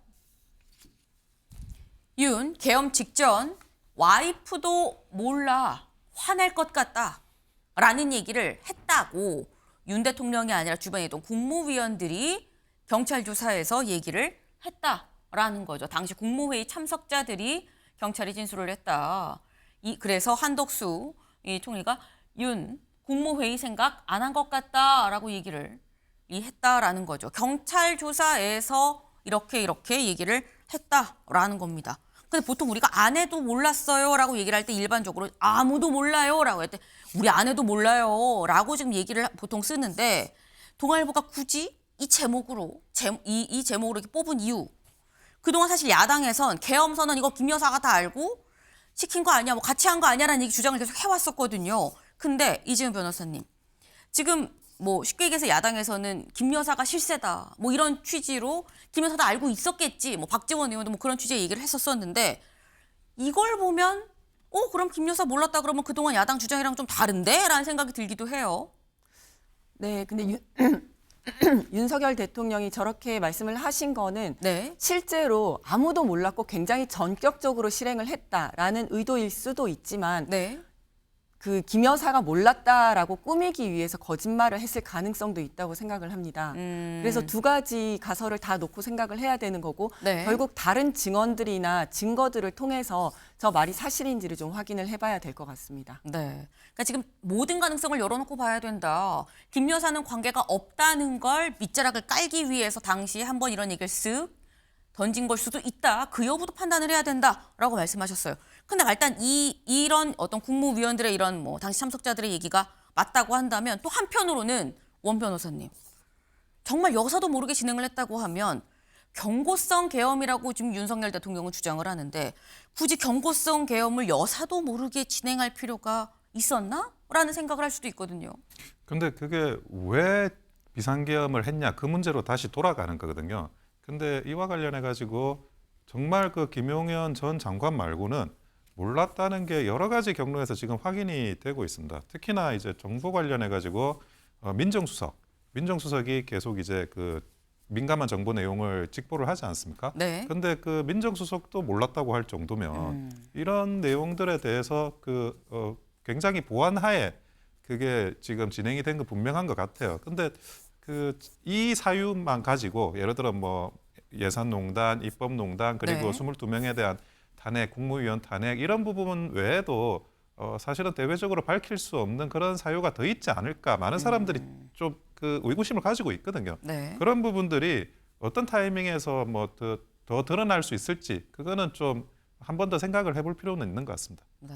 윤 계엄 직전 와이프도 몰라 화낼 것 같다라는 얘기를 했다고 윤 대통령이 아니라 주변에 있던 국무위원들이 경찰 조사에서 얘기를 했다라는 거죠. 당시 국무회의 참석자들이 경찰에 진술을 했다. 그래서 한덕수 이 총리가 윤 국무회의 생각 안 한 것 같다라고 얘기를 했다라는 거죠. 경찰 조사에서 이렇게 얘기를 했다라는 겁니다. 근데 보통 우리가 아내도 몰랐어요라고 얘기를 할 때 일반적으로 아무도 몰라요라고 할 때 우리 아내도 몰라요라고 지금 얘기를 보통 쓰는데 동아일보가 굳이 이 제목으로 이 제목으로 이렇게 뽑은 이유. 그동안 사실 야당에선 계엄 선언 이거 김 여사가 다 알고 시킨 거 아니야, 뭐 같이 한 거 아니야라는 얘기 주장을 계속 해왔었거든요. 근데 이재용 변호사님 지금 뭐 쉽게 얘기해서 야당에서는 김 여사가 실세다 뭐 이런 취지로 김 여사도 알고 있었겠지 뭐 박지원 의원도 뭐 그런 취지의 얘기를 했었었는데 이걸 보면 그럼 김 여사 몰랐다 그러면 그동안 야당 주장이랑 좀 다른데? 라는 생각이 들기도 해요. 네, 근데 윤석열 대통령이 저렇게 말씀을 하신 거는 네. 실제로 아무도 몰랐고 굉장히 전격적으로 실행을 했다라는 의도일 수도 있지만 네. 그 김 여사가 몰랐다라고 꾸미기 위해서 거짓말을 했을 가능성도 있다고 생각을 합니다. 그래서 두 가지 가설을 다 놓고 생각을 해야 되는 거고 네. 결국 다른 증언들이나 증거들을 통해서 저 말이 사실인지를 좀 확인을 해봐야 될 것 같습니다. 네. 그러니까 지금 모든 가능성을 열어놓고 봐야 된다. 김 여사는 관계가 없다는 걸 밑자락을 깔기 위해서 당시에 한번 이런 얘기를 쓱 던진 걸 수도 있다. 그 여부도 판단을 해야 된다라고 말씀하셨어요. 근데 일단 이런 어떤 국무위원들의 이런 뭐 당시 참석자들의 얘기가 맞다고 한다면 또 한편으로는 원 변호사님 정말 여사도 모르게 진행을 했다고 하면 경고성 계엄이라고 지금 윤석열 대통령은 주장을 하는데 굳이 경고성 계엄을 여사도 모르게 진행할 필요가 있었나? 라는 생각을 할 수도 있거든요. 근데 그게 왜 비상계엄을 했냐 그 문제로 다시 돌아가는 거거든요. 근데 이와 관련해 가지고 정말 그 김용현 전 장관 말고는 몰랐다는 게 여러 가지 경로에서 지금 확인이 되고 있습니다. 특히나 이제 정보 관련해 가지고 민정수석이 계속 이제 그 민감한 정보 내용을 직보를 하지 않습니까? 네. 근데 그 민정수석도 몰랐다고 할 정도면 이런 내용들에 대해서 굉장히 보완하에 그게 지금 진행이 된 거 분명한 것 같아요. 근데 이 사유만 가지고 예를 들어 뭐 예산농단, 입법농단 그리고 네. 22명에 대한 탄핵, 국무위원 탄핵 이런 부분 외에도 사실은 대외적으로 밝힐 수 없는 그런 사유가 더 있지 않을까 많은 사람들이 좀 그 의구심을 가지고 있거든요. 네. 그런 부분들이 어떤 타이밍에서 뭐 더 드러날 수 있을지 그거는 좀 한 번 더 생각을 해볼 필요는 있는 것 같습니다. 네.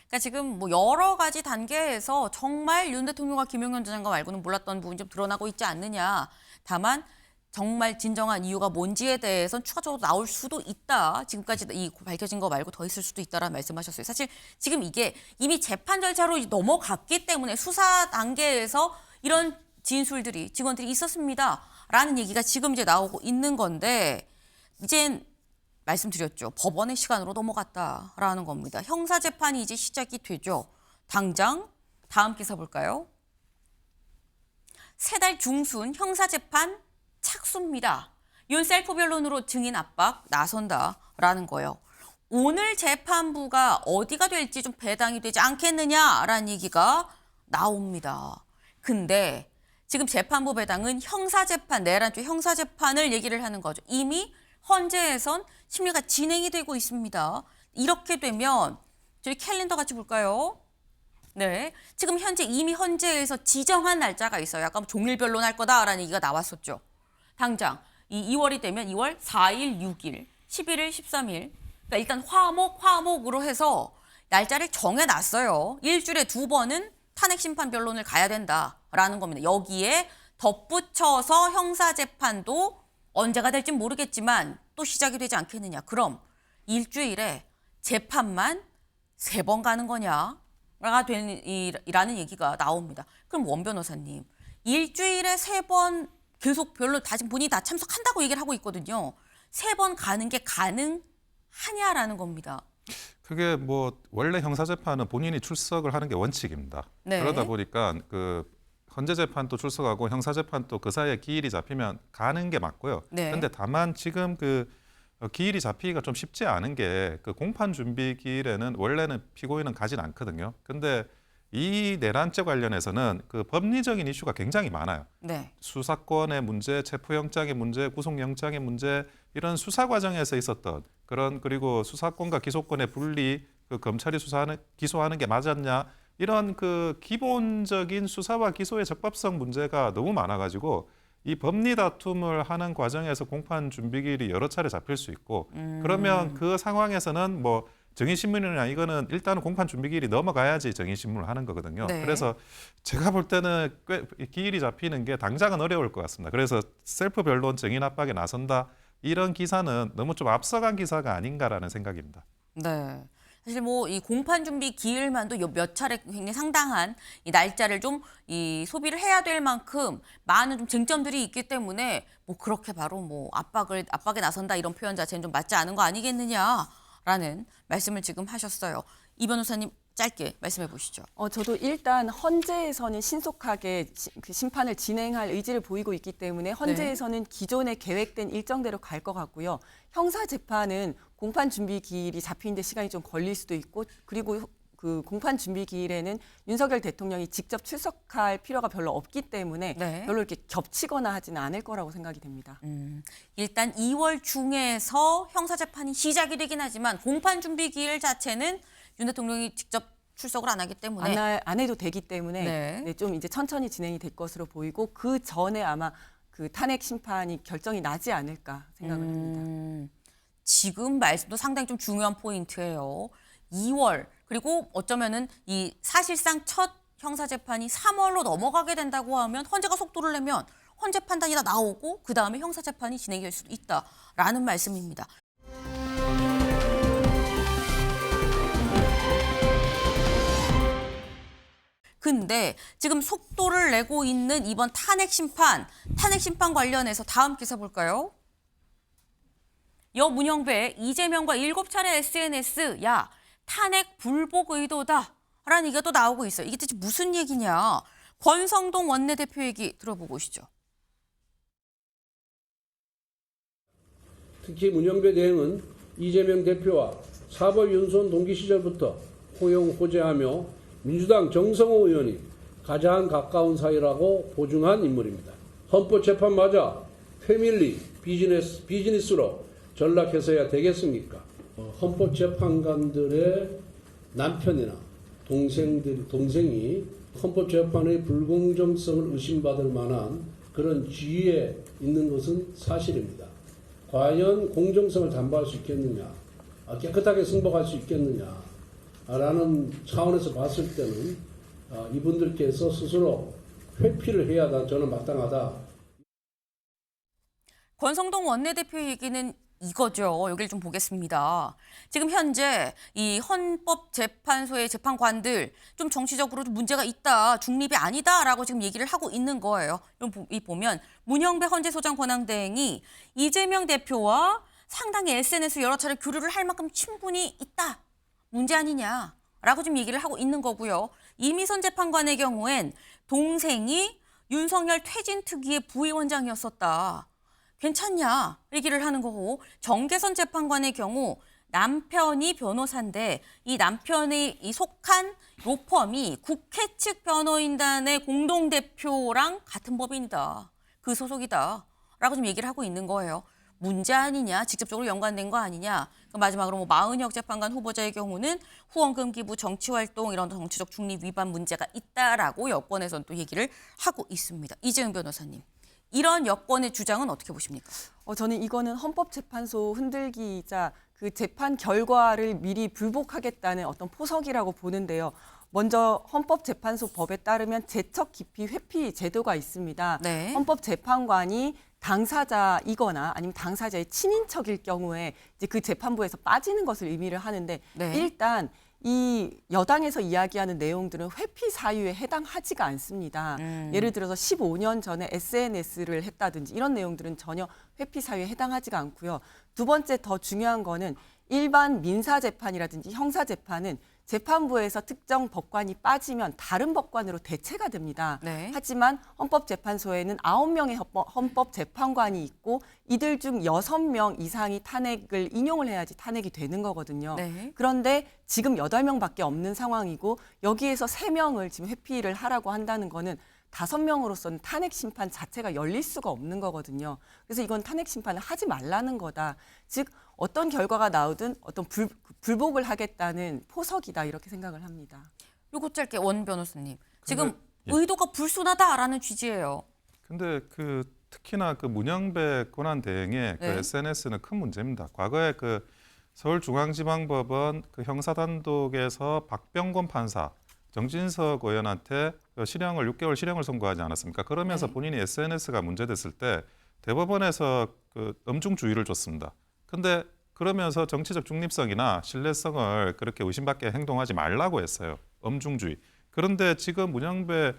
그러니까 지금 뭐 여러 가지 단계에서 정말 윤 대통령과 김용현 전 장관 말고는 몰랐던 부분이 좀 드러나고 있지 않느냐. 다만 정말 진정한 이유가 뭔지에 대해서는 추가적으로 나올 수도 있다. 지금까지 이 밝혀진 거 말고 더 있을 수도 있다라는 말씀하셨어요. 사실 지금 이게 이미 재판 절차로 넘어갔기 때문에 수사 단계에서 이런 진술들이 직원들이 있었습니다라는 얘기가 지금 이제 나오고 있는 건데 이젠 말씀드렸죠. 법원의 시간으로 넘어갔다라는 겁니다. 형사재판이 이제 시작이 되죠. 당장 다음 기사 볼까요? 3달 중순 형사재판 착수입니다. 윤 셀프 변론으로 증인 압박 나선다라는 거예요. 오늘 재판부가 어디가 될지 좀 배당이 되지 않겠느냐라는 얘기가 나옵니다. 근데 지금 재판부 배당은 형사재판, 내란 쪽 형사재판을 얘기를 하는 거죠. 이미 헌재에선 심리가 진행이 되고 있습니다. 이렇게 되면 저희 캘린더 같이 볼까요? 네, 지금 현재 이미 헌재에서 지정한 날짜가 있어요. 약간 종일 변론할 거다라는 얘기가 나왔었죠. 당장 이 2월이 되면 2월 4일, 6일, 11일, 13일. 그러니까 일단 화목으로 해서 날짜를 정해놨어요. 일주일에 2번은 탄핵 심판 변론을 가야 된다라는 겁니다. 여기에 덧붙여서 형사재판도 언제가 될진 모르겠지만 또 시작이 되지 않겠느냐. 그럼 일주일에 재판만 3번 가는 거냐가 되라는 얘기가 나옵니다. 그럼 원 변호사님, 일주일에 3번 계속 변론 다시 본인이 다 참석한다고 얘기를 하고 있거든요. 3번 가는 게 가능하냐라는 겁니다. 그게 뭐 원래 형사재판은 본인이 출석을 하는 게 원칙입니다. 네. 그러다 보니까 그 헌재재판도 출석하고 형사재판도 그 사이에 기일이 잡히면 가는 게 맞고요. 네. 그런데 다만 지금 그 기일이 잡히기가 좀 쉽지 않은 게 그 공판 준비 기일에는 원래는 피고인은 가진 않거든요. 근데 이 내란죄 관련해서는 그 법리적인 이슈가 굉장히 많아요. 네. 수사권의 문제, 체포영장의 문제, 구속영장의 문제 이런 수사 과정에서 있었던 그런 그리고 수사권과 기소권의 분리, 그 검찰이 기소하는 게 맞았냐 이런 그 기본적인 수사와 기소의 적법성 문제가 너무 많아가지고 이 법리 다툼을 하는 과정에서 공판 준비기일이 여러 차례 잡힐 수 있고 그러면 그 상황에서는 뭐 정의신문이나 이거는 일단은 공판 준비기일이 넘어가야지 정의신문을 하는 거거든요. 네. 그래서 제가 볼 때는 꽤 기일이 잡히는 게 당장은 어려울 것 같습니다. 그래서 셀프 변론 정인 압박에 나선다 이런 기사는 너무 좀 앞서간 기사가 아닌가라는 생각입니다. 네. 사실 뭐 이 공판 준비 기일만도 몇 차례 굉장히 상당한 이 날짜를 좀 이 소비를 해야 될 만큼 많은 좀 쟁점들이 있기 때문에 뭐 그렇게 바로 뭐 압박에 나선다 이런 표현 자체는 좀 맞지 않은 거 아니겠느냐라는 말씀을 지금 하셨어요. 이 변호사님 짧게 말씀해 보시죠. 저도 일단 헌재에서는 신속하게 그 심판을 진행할 의지를 보이고 있기 때문에 헌재에서는 기존에 계획된 일정대로 갈 것 같고요. 형사재판은 공판 준비 기일이 잡히는데 시간이 좀 걸릴 수도 있고 그리고 그 공판 준비 기일에는 윤석열 대통령이 직접 출석할 필요가 별로 없기 때문에 네. 별로 이렇게 겹치거나 하지는 않을 거라고 생각이 됩니다. 일단 2월 중에서 형사재판이 시작이 되긴 하지만 공판 준비 기일 자체는 윤 대통령이 직접 출석을 안 하기 때문에 안 해도 되기 때문에 네. 네, 좀 이제 천천히 진행이 될 것으로 보이고 그 전에 아마 그 탄핵 심판이 결정이 나지 않을까 생각을 합니다. 지금 말씀도 상당히 좀 중요한 포인트예요. 2월 그리고 어쩌면은 이 사실상 첫 형사재판이 3월로 넘어가게 된다고 하면 헌재가 속도를 내면 헌재 판단이 다 나오고 그다음에 형사재판이 진행될 수도 있다라는 말씀입니다. 근데 지금 속도를 내고 있는 이번 탄핵 심판 관련해서 다음 기사 볼까요? 문영배 이재명과 7차례 SNS 야 탄핵 불복 의도다 라는 얘기가 또 나오고 있어요. 이게 대체 무슨 얘기냐? 권성동 원내대표 얘기 들어보고 오시죠. 특히 문영배 대행은 이재명 대표와 사법 연수원 동기 시절부터 호용 호재하며 민주당 정성호 의원이 가장 가까운 사이라고 보증한 인물입니다. 헌법재판마저 패밀리 비즈니스로 전락해서야 되겠습니까? 헌법재판관들의 남편이나 동생이 헌법재판의 불공정성을 의심받을 만한 그런 지위에 있는 것은 사실입니다. 과연 공정성을 담보할 수 있겠느냐, 깨끗하게 승복할 수 있겠느냐라는 차원에서 봤을 때는 이분들께서 스스로 회피를 해야 저는 마땅하다. 권성동 원내대표 얘기는 이거죠. 여기를 좀 보겠습니다. 지금 현재 이 헌법재판소의 재판관들 좀 정치적으로 좀 문제가 있다, 중립이 아니다라고 지금 얘기를 하고 있는 거예요. 이 보면 문영배 헌재소장 권한대행이 이재명 대표와 상당히 SNS 여러 차례 교류를 할 만큼 친분이 있다, 문제 아니냐라고 지금 얘기를 하고 있는 거고요. 이미선 재판관의 경우엔 동생이 윤석열 퇴진 특위의 부위원장이었었다. 괜찮냐 얘기를 하는 거고, 정계선 재판관의 경우 남편이 변호사인데 이 남편이 속한 로펌이 국회 측 변호인단의 공동대표랑 같은 법인이다, 그 소속이다 라고 좀 얘기를 하고 있는 거예요. 문제 아니냐, 직접적으로 연관된 거 아니냐. 마지막으로 마은혁 재판관 후보자의 경우는 후원금 기부, 정치활동 이런 정치적 중립 위반 문제가 있다라고 여권에서는 또 얘기를 하고 있습니다. 이재용 변호사님, 이런 여권의 주장은 어떻게 보십니까? 저는 이거는 헌법재판소 흔들기이자 그 재판 결과를 미리 불복하겠다는 어떤 포석이라고 보는데요. 먼저 헌법재판소 법에 따르면 제척 기피 회피 제도가 있습니다. 네. 헌법재판관이 당사자이거나 아니면 당사자의 친인척일 경우에 이제 그 재판부에서 빠지는 것을 의미를 하는데, 네. 일단 이 여당에서 이야기하는 내용들은 회피 사유에 해당하지가 않습니다. 예를 들어서 15년 전에 SNS를 했다든지 이런 내용들은 전혀 회피 사유에 해당하지가 않고요. 두 번째 더 중요한 거는 일반 민사재판이라든지 형사재판은 재판부에서 특정 법관이 빠지면 다른 법관으로 대체가 됩니다. 네. 하지만 헌법재판소에는 9명의 헌법재판관이 있고 이들 중 6명 이상이 탄핵을 인용을 해야지 탄핵이 되는 거거든요. 네. 그런데 지금 8명밖에 없는 상황이고 여기에서 3명을 지금 회피를 하라고 한다는 거는 5명으로서는 탄핵 심판 자체가 열릴 수가 없는 거거든요. 그래서 이건 탄핵 심판을 하지 말라는 거다. 즉 어떤 결과가 나오든 어떤 불복을 하겠다는 포석이다, 이렇게 생각을 합니다. 요거 짧게 원 변호사님. 지금 예. 의도가 불순하다라는 취지예요. 근데 특히나 문영배 권한 대행의 네. SNS는 큰 문제입니다. 과거에 서울중앙지방법원 형사단독에서 박병권 판사, 정진석 의원한테 6개월 실형을 선고하지 않았습니까? 그러면서 네. 본인이 SNS가 문제됐을 때 대법원에서 엄중 주의를 줬습니다. 근데 그러면서 정치적 중립성이나 신뢰성을 그렇게 의심받게 행동하지 말라고 했어요. 엄중주의. 그런데 지금 문영배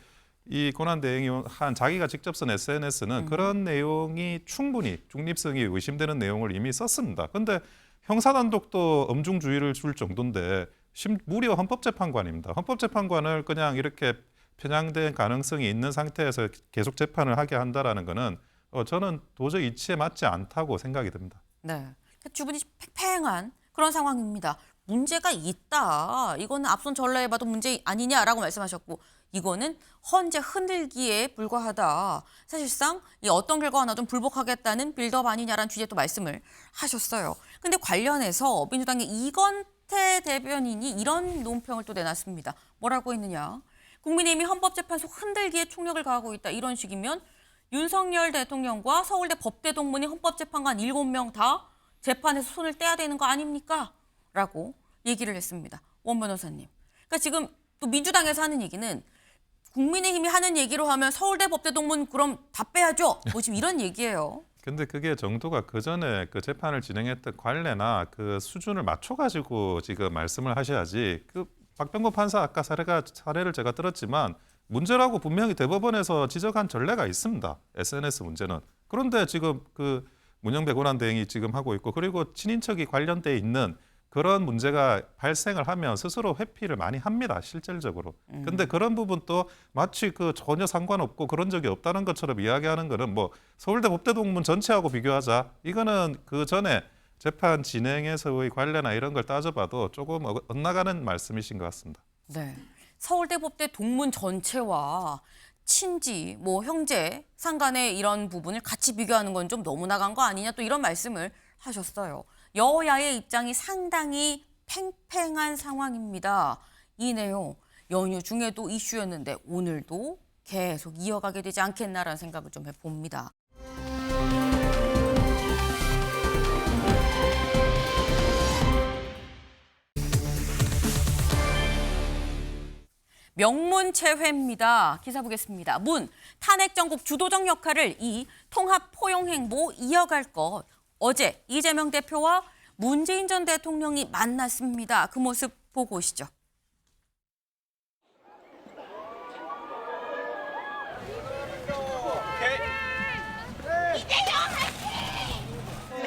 이 권한 대행이 한 자기가 직접 쓴 SNS는 그런 내용이 충분히 중립성이 의심되는 내용을 이미 썼습니다. 근데 형사단독도 엄중주의를 줄 정도인데 무려 헌법재판관입니다. 헌법재판관을 그냥 이렇게 편향된 가능성이 있는 상태에서 계속 재판을 하게 한다라는 거는 저는 도저히 이치에 맞지 않다고 생각이 듭니다. 네. 주분이 팽팽한 그런 상황입니다. 문제가 있다. 이거는 앞선 전례에 봐도 문제 아니냐라고 말씀하셨고, 이거는 헌재 흔들기에 불과하다. 사실상 어떤 결과가 나든 불복하겠다는 빌드업 아니냐라는 취지의 또 말씀을 하셨어요. 근데 관련해서 민주당의 이건태 대변인이 이런 논평을 또 내놨습니다. 뭐라고 했느냐. 국민의힘이 헌법재판소 흔들기에 총력을 가하고 있다. 이런 식이면 윤석열 대통령과 서울대 법대 동문회 헌법재판관 7명 다 재판에서 손을 떼야 되는 거 아닙니까? 라고 얘기를 했습니다. 원 변호사님. 그러니까 지금 또 민주당에서 하는 얘기는 국민의힘이 하는 얘기로 하면 서울대 법대 동문 그럼 다 빼야죠. 뭐 지금 이런 얘기예요. 근데 그게 정도가 그 전에 그 재판을 진행했던 관례나 그 수준을 맞춰가지고 지금 말씀을 하셔야지. 그 박병건 판사 아까 사례를 제가 들었지만 문제라고 분명히 대법원에서 지적한 전례가 있습니다. SNS 문제는. 그런데 지금 그 문영배 권한대행이 지금 하고 있고 그리고 친인척이 관련돼 있는 그런 문제가 발생을 하면 스스로 회피를 많이 합니다. 실질적으로. 근데 그런 부분도 마치 그 전혀 상관없고 그런 적이 없다는 것처럼 이야기하는 거는 뭐 서울대 법대 동문 전체하고 비교하자. 이거는 그 전에 재판 진행에서의 관례나 이런 걸 따져봐도 조금 엇나가는 말씀이신 것 같습니다. 네. 서울대 법대 동문 전체와 친지, 뭐 형제, 상간의 이런 부분을 같이 비교하는 건 좀 너무 나간 거 아니냐 또 이런 말씀을 하셨어요. 여야의 입장이 상당히 팽팽한 상황입니다. 이 내용 연휴 중에도 이슈였는데 오늘도 계속 이어가게 되지 않겠나라는 생각을 좀 해봅니다. 명문체회입니다. 기사 보겠습니다. 문, 탄핵 정국 주도적 역할을 이 통합 포용 행보 이어갈 것. 어제 이재명 대표와 문재인 전 대통령이 만났습니다. 그 모습 보고 오시죠.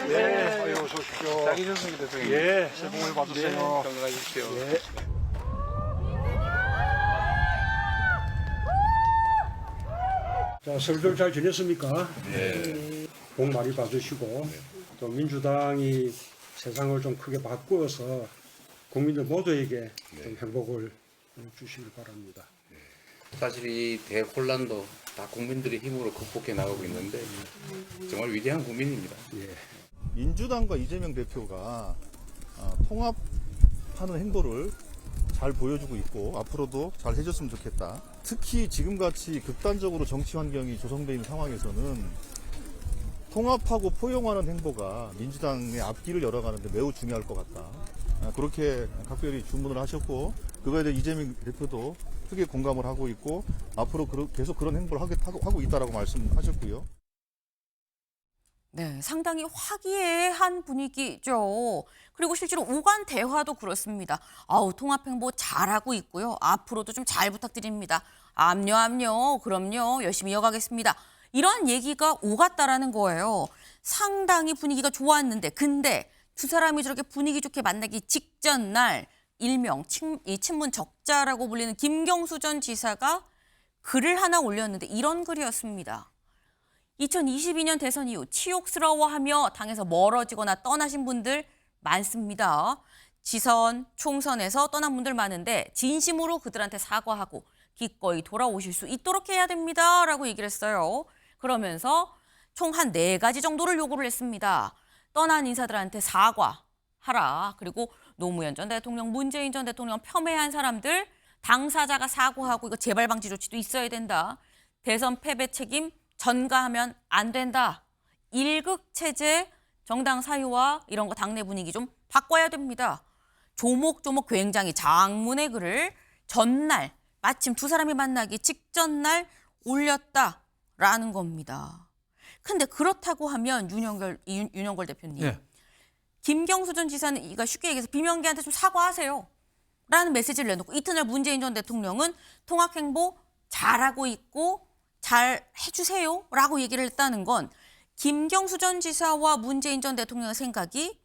네, 어서 오십시오. 잘 계셨습니다, 대통령. 예, 새해 복 많이 받으세요. 네, 건강하십시오. 예. 자, 설들 잘 지냈습니까? 네. 복 많이 받으시고 또 민주당이 세상을 좀 크게 바꾸어서 국민들 모두에게 좀 행복을 주시길 바랍니다. 사실 이 대혼란도 다 국민들의 힘으로 극복해 나가고 있는데 정말 위대한 국민입니다. 예. 민주당과 이재명 대표가 통합하는 행보를 잘 보여주고 있고 앞으로도 잘 해줬으면 좋겠다. 특히 지금같이 극단적으로 정치 환경이 조성되어 있는 상황에서는 통합하고 포용하는 행보가 민주당의 앞길을 열어가는데 매우 중요할 것 같다. 그렇게 각별히 주문을 하셨고 그거에 대해 이재명 대표도 크게 공감을 하고 있고 앞으로 계속 그런 행보를 하고 있다라고 말씀하셨고요. 네, 상당히 화기애애한 분위기죠. 그리고 실제로 오간 대화도 그렇습니다. 통합 행보 잘하고 있고요. 앞으로도 좀 잘 부탁드립니다. 압류, 그럼요. 열심히 이어가겠습니다. 이런 얘기가 오갔다라는 거예요. 상당히 분위기가 좋았는데 근데 두 사람이 저렇게 분위기 좋게 만나기 직전 날 일명 친문 적자라고 불리는 김경수 전 지사가 글을 하나 올렸는데 이런 글이었습니다. 2022년 대선 이후 치욕스러워하며 당에서 멀어지거나 떠나신 분들 많습니다. 지선, 총선에서 떠난 분들 많은데 진심으로 그들한테 사과하고 기꺼이 돌아오실 수 있도록 해야 됩니다. 라고 얘기를 했어요. 그러면서 총 한 4가지 정도를 요구를 했습니다. 떠난 인사들한테 사과하라. 그리고 노무현 전 대통령, 문재인 전 대통령 폄훼한 사람들 당사자가 사과하고 이거 재발 방지 조치도 있어야 된다. 대선 패배 책임 전가하면 안 된다. 일극체제, 정당 사유와 이런 거 당내 분위기 좀 바꿔야 됩니다. 조목조목 굉장히 장문의 글을 전날 마침 두 사람이 만나기 직전 날 올렸다라는 겁니다. 근데 그렇다고 하면 윤영걸 대표님, 네. 김경수 전 지사는 이거 쉽게 얘기해서 비명계한테 좀 사과하세요. 라는 메시지를 내놓고 이튿날 문재인 전 대통령은 통합행보 잘하고 있고 잘 해주세요. 라고 얘기를 했다는 건 김경수 전 지사와 문재인 전 대통령의 생각이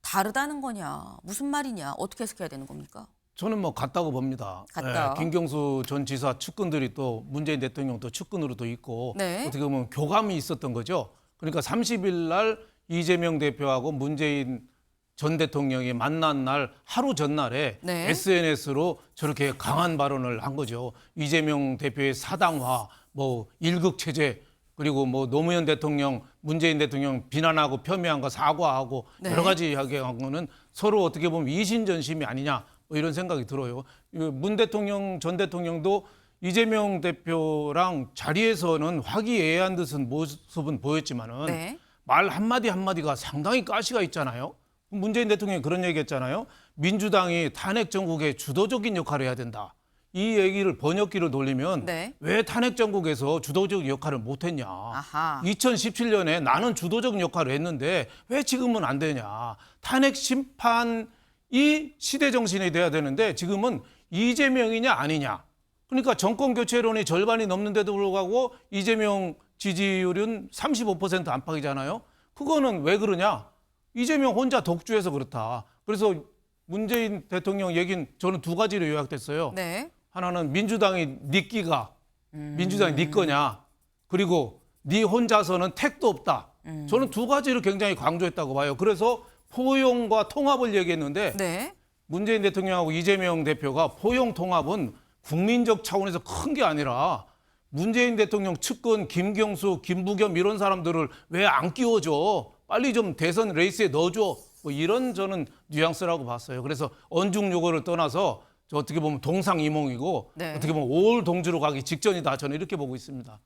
다르다는 거냐. 무슨 말이냐. 어떻게 해석해야 되는 겁니까? 저는 뭐 같다고 봅니다. 같다. 김경수 전 지사 측근들이 또 문재인 대통령도 측근으로도 있고 네. 어떻게 보면 교감이 있었던 거죠. 그러니까 30일 날 이재명 대표하고 문재인 전 대통령이 만난 날 하루 전날에 네. SNS로 저렇게 강한 발언을 한 거죠. 이재명 대표의 사당화, 뭐 일극체제, 그리고 뭐 노무현 대통령, 문재인 대통령 비난하고 폄훼한 거 사과하고 네. 여러 가지 이야기한 거는 서로 어떻게 보면 이신전심이 아니냐 뭐 이런 생각이 들어요. 문 대통령, 전 대통령도 이재명 대표랑 자리에서는 화기애애한 듯한 모습은 보였지만은 네. 말 한마디 한마디가 상당히 가시가 있잖아요. 문재인 대통령이 그런 얘기했잖아요. 민주당이 탄핵 정국의 주도적인 역할을 해야 된다. 이 얘기를 번역기를 돌리면 네. 왜 탄핵 정국에서 주도적 역할을 못했냐. 아하. 2017년에 나는 주도적 역할을 했는데 왜 지금은 안 되냐. 탄핵 심판이 시대 정신이 돼야 되는데 지금은 이재명이냐 아니냐. 그러니까 정권 교체론이 절반이 넘는데도 불구하고 이재명 지지율은 35% 안팎이잖아요. 그거는 왜 그러냐? 이재명 혼자 독주해서 그렇다. 그래서 문재인 대통령 얘기는 저는 두 가지로 요약됐어요. 네. 하나는 민주당이 네 끼가, 민주당이 네 거냐. 그리고 네 혼자서는 택도 없다. 저는 두 가지를 굉장히 강조했다고 봐요. 그래서 포용과 통합을 얘기했는데 네. 문재인 대통령하고 이재명 대표가 포용 통합은 국민적 차원에서 큰 게 아니라 문재인 대통령 측근 김경수, 김부겸 이런 사람들을 왜 안 끼워줘? 빨리 좀 대선 레이스에 넣어줘. 뭐 이런 저는 뉘앙스라고 봤어요. 그래서 언중요거를 떠나서 저 어떻게 보면 동상이몽이고 네. 어떻게 보면 올 동주로 가기 직전이다. 저는 이렇게 보고 있습니다.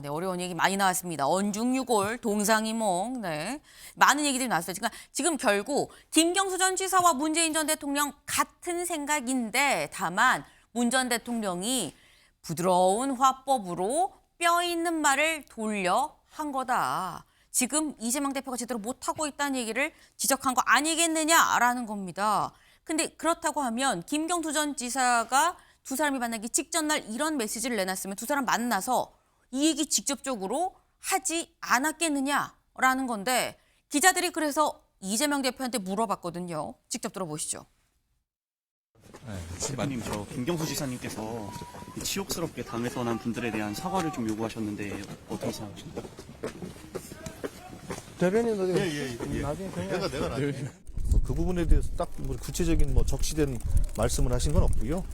네, 어려운 얘기 많이 나왔습니다. 언중유골, 동상이몽, 네. 많은 얘기들이 나왔어요. 지금 결국 김경수 전 지사와 문재인 전 대통령 같은 생각인데 다만 문 전 대통령이 부드러운 화법으로 뼈 있는 말을 돌려 한 거다. 지금 이재명 대표가 제대로 못하고 있다는 얘기를 지적한 거 아니겠느냐라는 겁니다. 근데 그렇다고 하면 김경수 전 지사가 두 사람이 만나기 직전 날 이런 메시지를 내놨으면 두 사람 만나서 이 얘기 직접적으로 하지 않았겠느냐라는 건데 기자들이 그래서 이재명 대표한테 물어봤거든요. 직접 들어보시죠. 대표님, 저 김경수 지사님께서 치욕스럽게 당을 떠난 분들에 대한 사과를 좀 요구하셨는데 어떻게 생각하십니까? 대변인도 나중에 내가 나중에 그 부분에 대해서 딱 구체적인 적시된 말씀을 하신 건 없고요.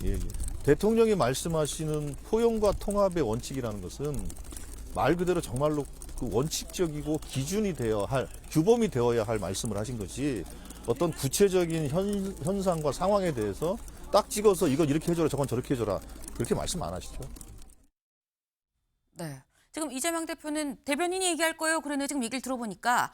대통령이 말씀하시는 포용과 통합의 원칙이라는 것은 말 그대로 정말로 그 원칙적이고 기준이 되어야 할 규범이 되어야 할 말씀을 하신 것이 어떤 구체적인 현상과 상황에 대해서 딱 찍어서 이건 이렇게 해줘라 저건 저렇게 해줘라 그렇게 말씀 안 하시죠. 네. 지금 이재명 대표는 대변인이 얘기할 거예요. 그런데 지금 얘기를 들어보니까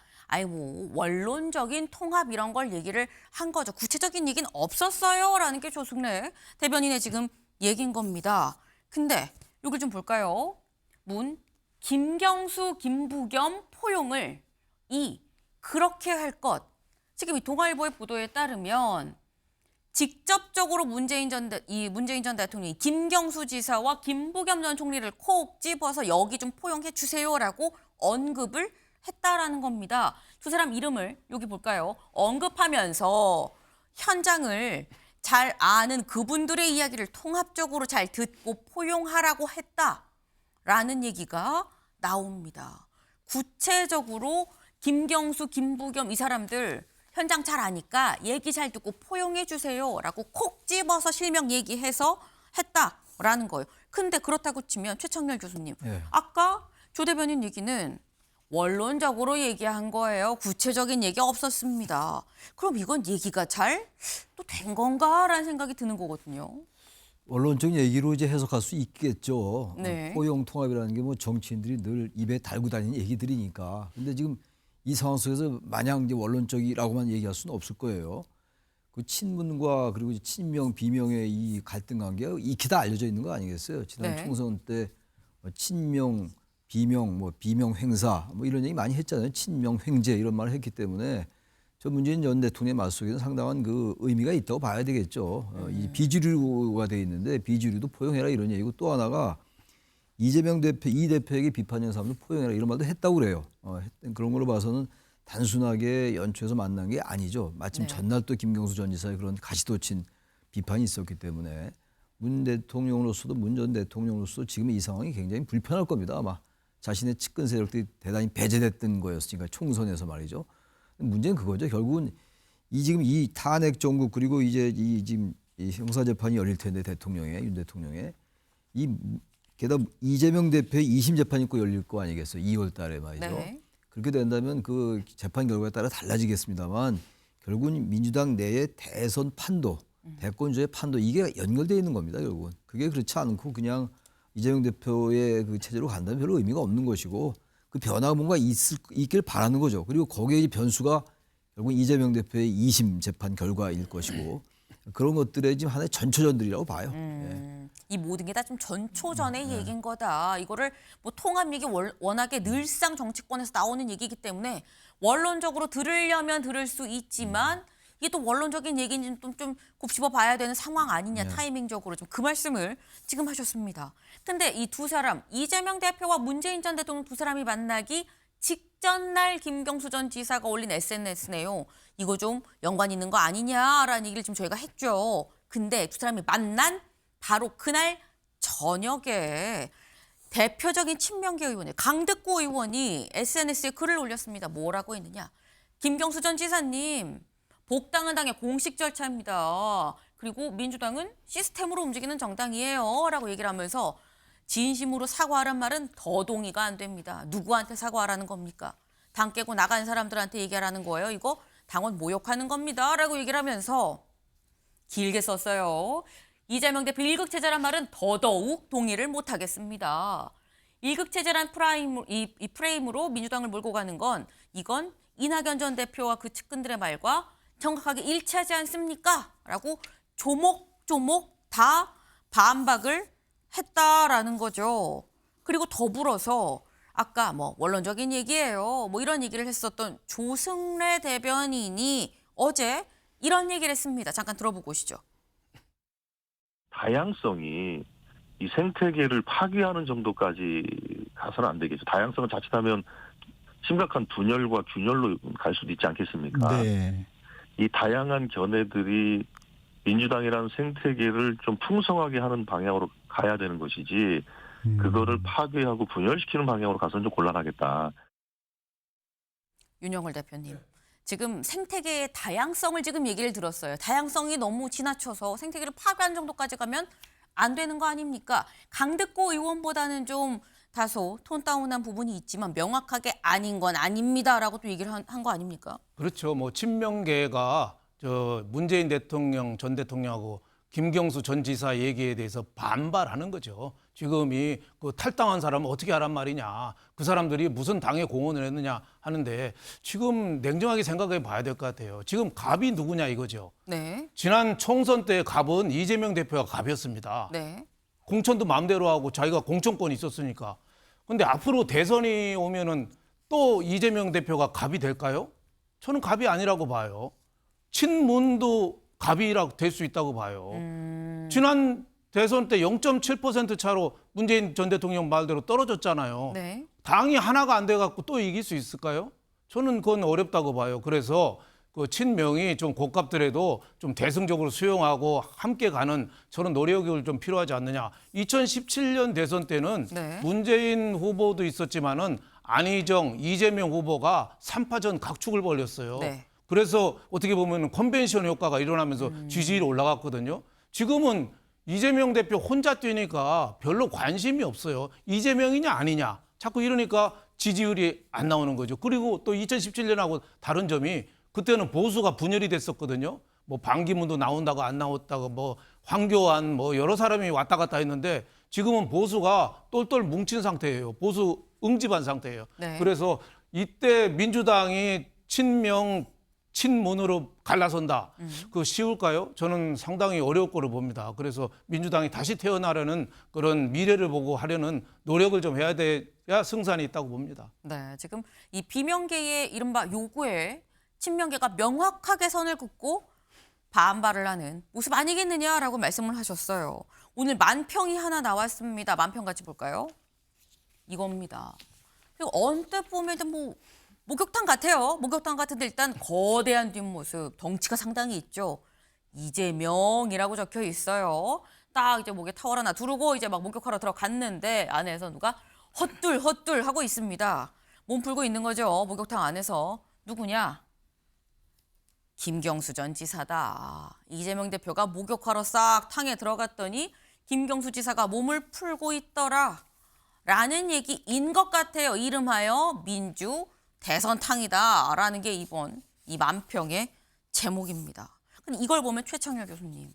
원론적인 통합 이런 걸 얘기를 한 거죠. 구체적인 얘기는 없었어요라는 게 조승래 대변인의 지금 얘기인 겁니다. 근데 이걸 좀 볼까요? 김경수, 김부겸 포용을 그렇게 할 것. 지금 이 동아일보의 보도에 따르면 직접적으로 문재인 전 대통령이 김경수 지사와 김부겸 전 총리를 콕 집어서 여기 좀 포용해 주세요라고 언급을 했다라는 겁니다. 두 사람 이름을 여기 볼까요? 언급하면서 현장을 잘 아는 그분들의 이야기를 통합적으로 잘 듣고 포용하라고 했다라는 얘기가 나옵니다. 구체적으로 김경수, 김부겸 이 사람들 현장 잘 아니까 얘기 잘 듣고 포용해 주세요라고 콕 집어서 실명 얘기해서 했다라는 거예요. 근데 그렇다고 치면 최창렬 교수님, 아까 조 대변인 얘기는 원론적으로 얘기한 거예요. 구체적인 얘기 없었습니다. 그럼 이건 얘기가 잘 또 된 건가라는 생각이 드는 거거든요. 원론적 얘기로 이제 해석할 수 있겠죠. 네. 포용 통합이라는 게 정치인들이 늘 입에 달고 다니는 얘기들이니까. 근데 지금 이 상황 속에서 마냥 이제 원론적이라고만 얘기할 수는 없을 거예요. 그 친문과 그리고 친명, 비명의 이 갈등 관계가 익히 다 알려져 있는 거 아니겠어요? 지난 총선 때 친명, 비명, 비명 횡사 이런 얘기 많이 했잖아요. 친명 횡재 이런 말을 했기 때문에 저 문재인 전 대통령의 말 속에는 상당한 그 의미가 있다고 봐야 되겠죠. 이 비주류가 돼 있는데 비주류도 포용해라 이런 얘기고 또 하나가 이재명 대표, 이 대표에게 비판하는 사람들 포용해라 이런 말도 했다고 그래요. 그런 걸로 봐서는 단순하게 연초에서 만난 게 아니죠. 마침 전날 또 김경수 전 지사의 그런 가시도친 비판이 있었기 때문에 문 대통령으로서도 문 전 대통령으로서도 지금 이 상황이 굉장히 불편할 겁니다. 아마 자신의 측근 세력들이 대단히 배제됐던 거였으니까 총선에서 말이죠. 문제는 그거죠. 결국은 지금 이 탄핵 정국 그리고 이제 지금 이 형사 재판이 열릴 텐데 윤 대통령의 게다가 이재명 대표의 2심 재판이 꼭 열릴 거 아니겠어요? 2월 달에 말이죠. 네. 그렇게 된다면 그 재판 결과에 따라 달라지겠습니다만 결국은 민주당 내의 대선 판도, 대권주의 판도 이게 연결되어 있는 겁니다. 결국은. 그게 그렇지 않고 그냥 이재명 대표의 그 체제로 간다면 별로 의미가 없는 것이고 그 변화가 뭔가 있길 바라는 거죠. 그리고 거기에 이제 변수가 결국 이재명 대표의 2심 재판 결과일 것이고 그런 것들의 지금 하나의 전초전들이라고 봐요. 이 모든 게 다 좀 전초전의 얘기인 거다. 이거를 뭐 통합 얘기 워낙에 늘상 정치권에서 나오는 얘기이기 때문에 원론적으로 들으려면 들을 수 있지만 이게 또 원론적인 얘기인지 좀 곱씹어 봐야 되는 상황 아니냐, 타이밍적으로 좀 그 말씀을 지금 하셨습니다. 근데 이 두 사람, 이재명 대표와 문재인 전 대통령 두 사람이 만나기 직전 날 김경수 전 지사가 올린 SNS네요. 이거 좀 연관 있는 거 아니냐라는 얘기를 지금 저희가 했죠. 근데 두 사람이 만난 바로 그날 저녁에 대표적인 친명계 의원의 강득구 의원이 SNS에 글을 올렸습니다. 뭐라고 했느냐. 김경수 전 지사님, 복당은 당의 공식 절차입니다. 그리고 민주당은 시스템으로 움직이는 정당이에요. 라고 얘기를 하면서 진심으로 사과하란 말은 더 동의가 안 됩니다. 누구한테 사과하라는 겁니까? 당 깨고 나간 사람들한테 얘기하라는 거예요. 이거 당원 모욕하는 겁니다. 라고 얘기를 하면서 길게 썼어요. 이재명 대표 일극체제란 말은 더더욱 동의를 못하겠습니다. 일극체제란 이 프레임으로 민주당을 몰고 가는 건 이건 이낙연 전 대표와 그 측근들의 말과 정확하게 일치하지 않습니까? 라고 조목조목 다 반박을 했다라는 거죠. 그리고 더불어서 아까 뭐 원론적인 얘기예요. 뭐 이런 얘기를 했었던 조승래 대변인이 어제 이런 얘기를 했습니다. 잠깐 들어보고 오시죠. 다양성이 이 생태계를 파괴하는 정도까지 가서는 안 되겠죠. 다양성은 자칫하면 심각한 분열과 균열로 갈 수도 있지 않겠습니까? 네. 이 다양한 견해들이 민주당이라는 생태계를 좀 풍성하게 하는 방향으로 가야 되는 것이지 그거를 파괴하고 분열시키는 방향으로 가서는 좀 곤란하겠다. 윤영월 대표님. 지금 생태계의 다양성을 지금 얘기를 들었어요. 다양성이 너무 지나쳐서 생태계를 파괴하는 정도까지 가면 안 되는 거 아닙니까? 강득구 의원보다는 좀 다소 톤 다운한 부분이 있지만 명확하게 아닌 건 아닙니다라고 또 얘기를 한 거 아닙니까? 그렇죠. 뭐 친명계가 문재인 대통령 전 대통령하고 김경수 전 지사 얘기에 대해서 반발하는 거죠. 지금이 그 탈당한 사람은 어떻게 하란 말이냐. 그 사람들이 무슨 당에 공헌을 했느냐 하는데 지금 냉정하게 생각해 봐야 될 것 같아요. 지금 갑이 누구냐 이거죠. 네. 지난 총선 때 갑은 이재명 대표가 갑이었습니다. 네. 공천도 마음대로 하고 자기가 공천권이 있었으니까. 근데 앞으로 대선이 오면은 또 이재명 대표가 갑이 될까요? 저는 갑이 아니라고 봐요. 친문도 갑이라고 될 수 있다고 봐요. 지난 대선 때 0.7% 차로 문재인 전 대통령 말대로 떨어졌잖아요. 네. 당이 하나가 안 돼갖고 또 이길 수 있을까요? 저는 그건 어렵다고 봐요. 그래서 그 친명이 좀 고깝더라도 좀 대승적으로 수용하고 함께 가는 저런 노력이 좀 필요하지 않느냐. 2017년 대선 때는 네. 문재인 후보도 있었지만은 안희정, 이재명 후보가 3파전 각축을 벌였어요. 네. 그래서 어떻게 보면 컨벤션 효과가 일어나면서 지지율이 올라갔거든요. 지금은 이재명 대표 혼자 뛰니까 별로 관심이 없어요. 이재명이냐 아니냐. 자꾸 이러니까 지지율이 안 나오는 거죠. 그리고 또 2017년하고 다른 점이 그때는 보수가 분열이 됐었거든요. 뭐 반기문도 나온다고 안 나왔다고 뭐 황교안 뭐 여러 사람이 왔다 갔다 했는데 지금은 보수가 똘똘 뭉친 상태예요. 보수 응집한 상태예요. 네. 그래서 이때 민주당이 친명 친문으로 갈라선다. 그거 쉬울까요? 저는 상당히 어려울 거로 봅니다. 그래서 민주당이 다시 태어나려는 그런 미래를 보고 하려는 노력을 좀 해야 돼야 승산이 있다고 봅니다. 네, 지금 이 비명계의 이른바 요구에 친명계가 명확하게 선을 긋고 반발을 하는 모습 아니겠느냐라고 말씀을 하셨어요. 오늘 만평이 하나 나왔습니다. 만평 같이 볼까요? 이겁니다. 그리고 언뜻 보면 뭐 목욕탕 같아요. 목욕탕 같은데 일단 거대한 뒷모습, 덩치가 상당히 있죠. 이재명이라고 적혀 있어요. 딱 이제 목에 타월 하나 두르고 이제 막 목욕하러 들어갔는데 안에서 누가 헛둘 하고 있습니다. 몸 풀고 있는 거죠. 목욕탕 안에서. 누구냐? 김경수 전 지사다. 이재명 대표가 목욕하러 싹 탕에 들어갔더니 김경수 지사가 몸을 풀고 있더라. 라는 얘기인 것 같아요. 이름하여 민주 대선탕이다라는 게 이번 이 만평의 제목입니다. 근데 이걸 보면 최창렬 교수님,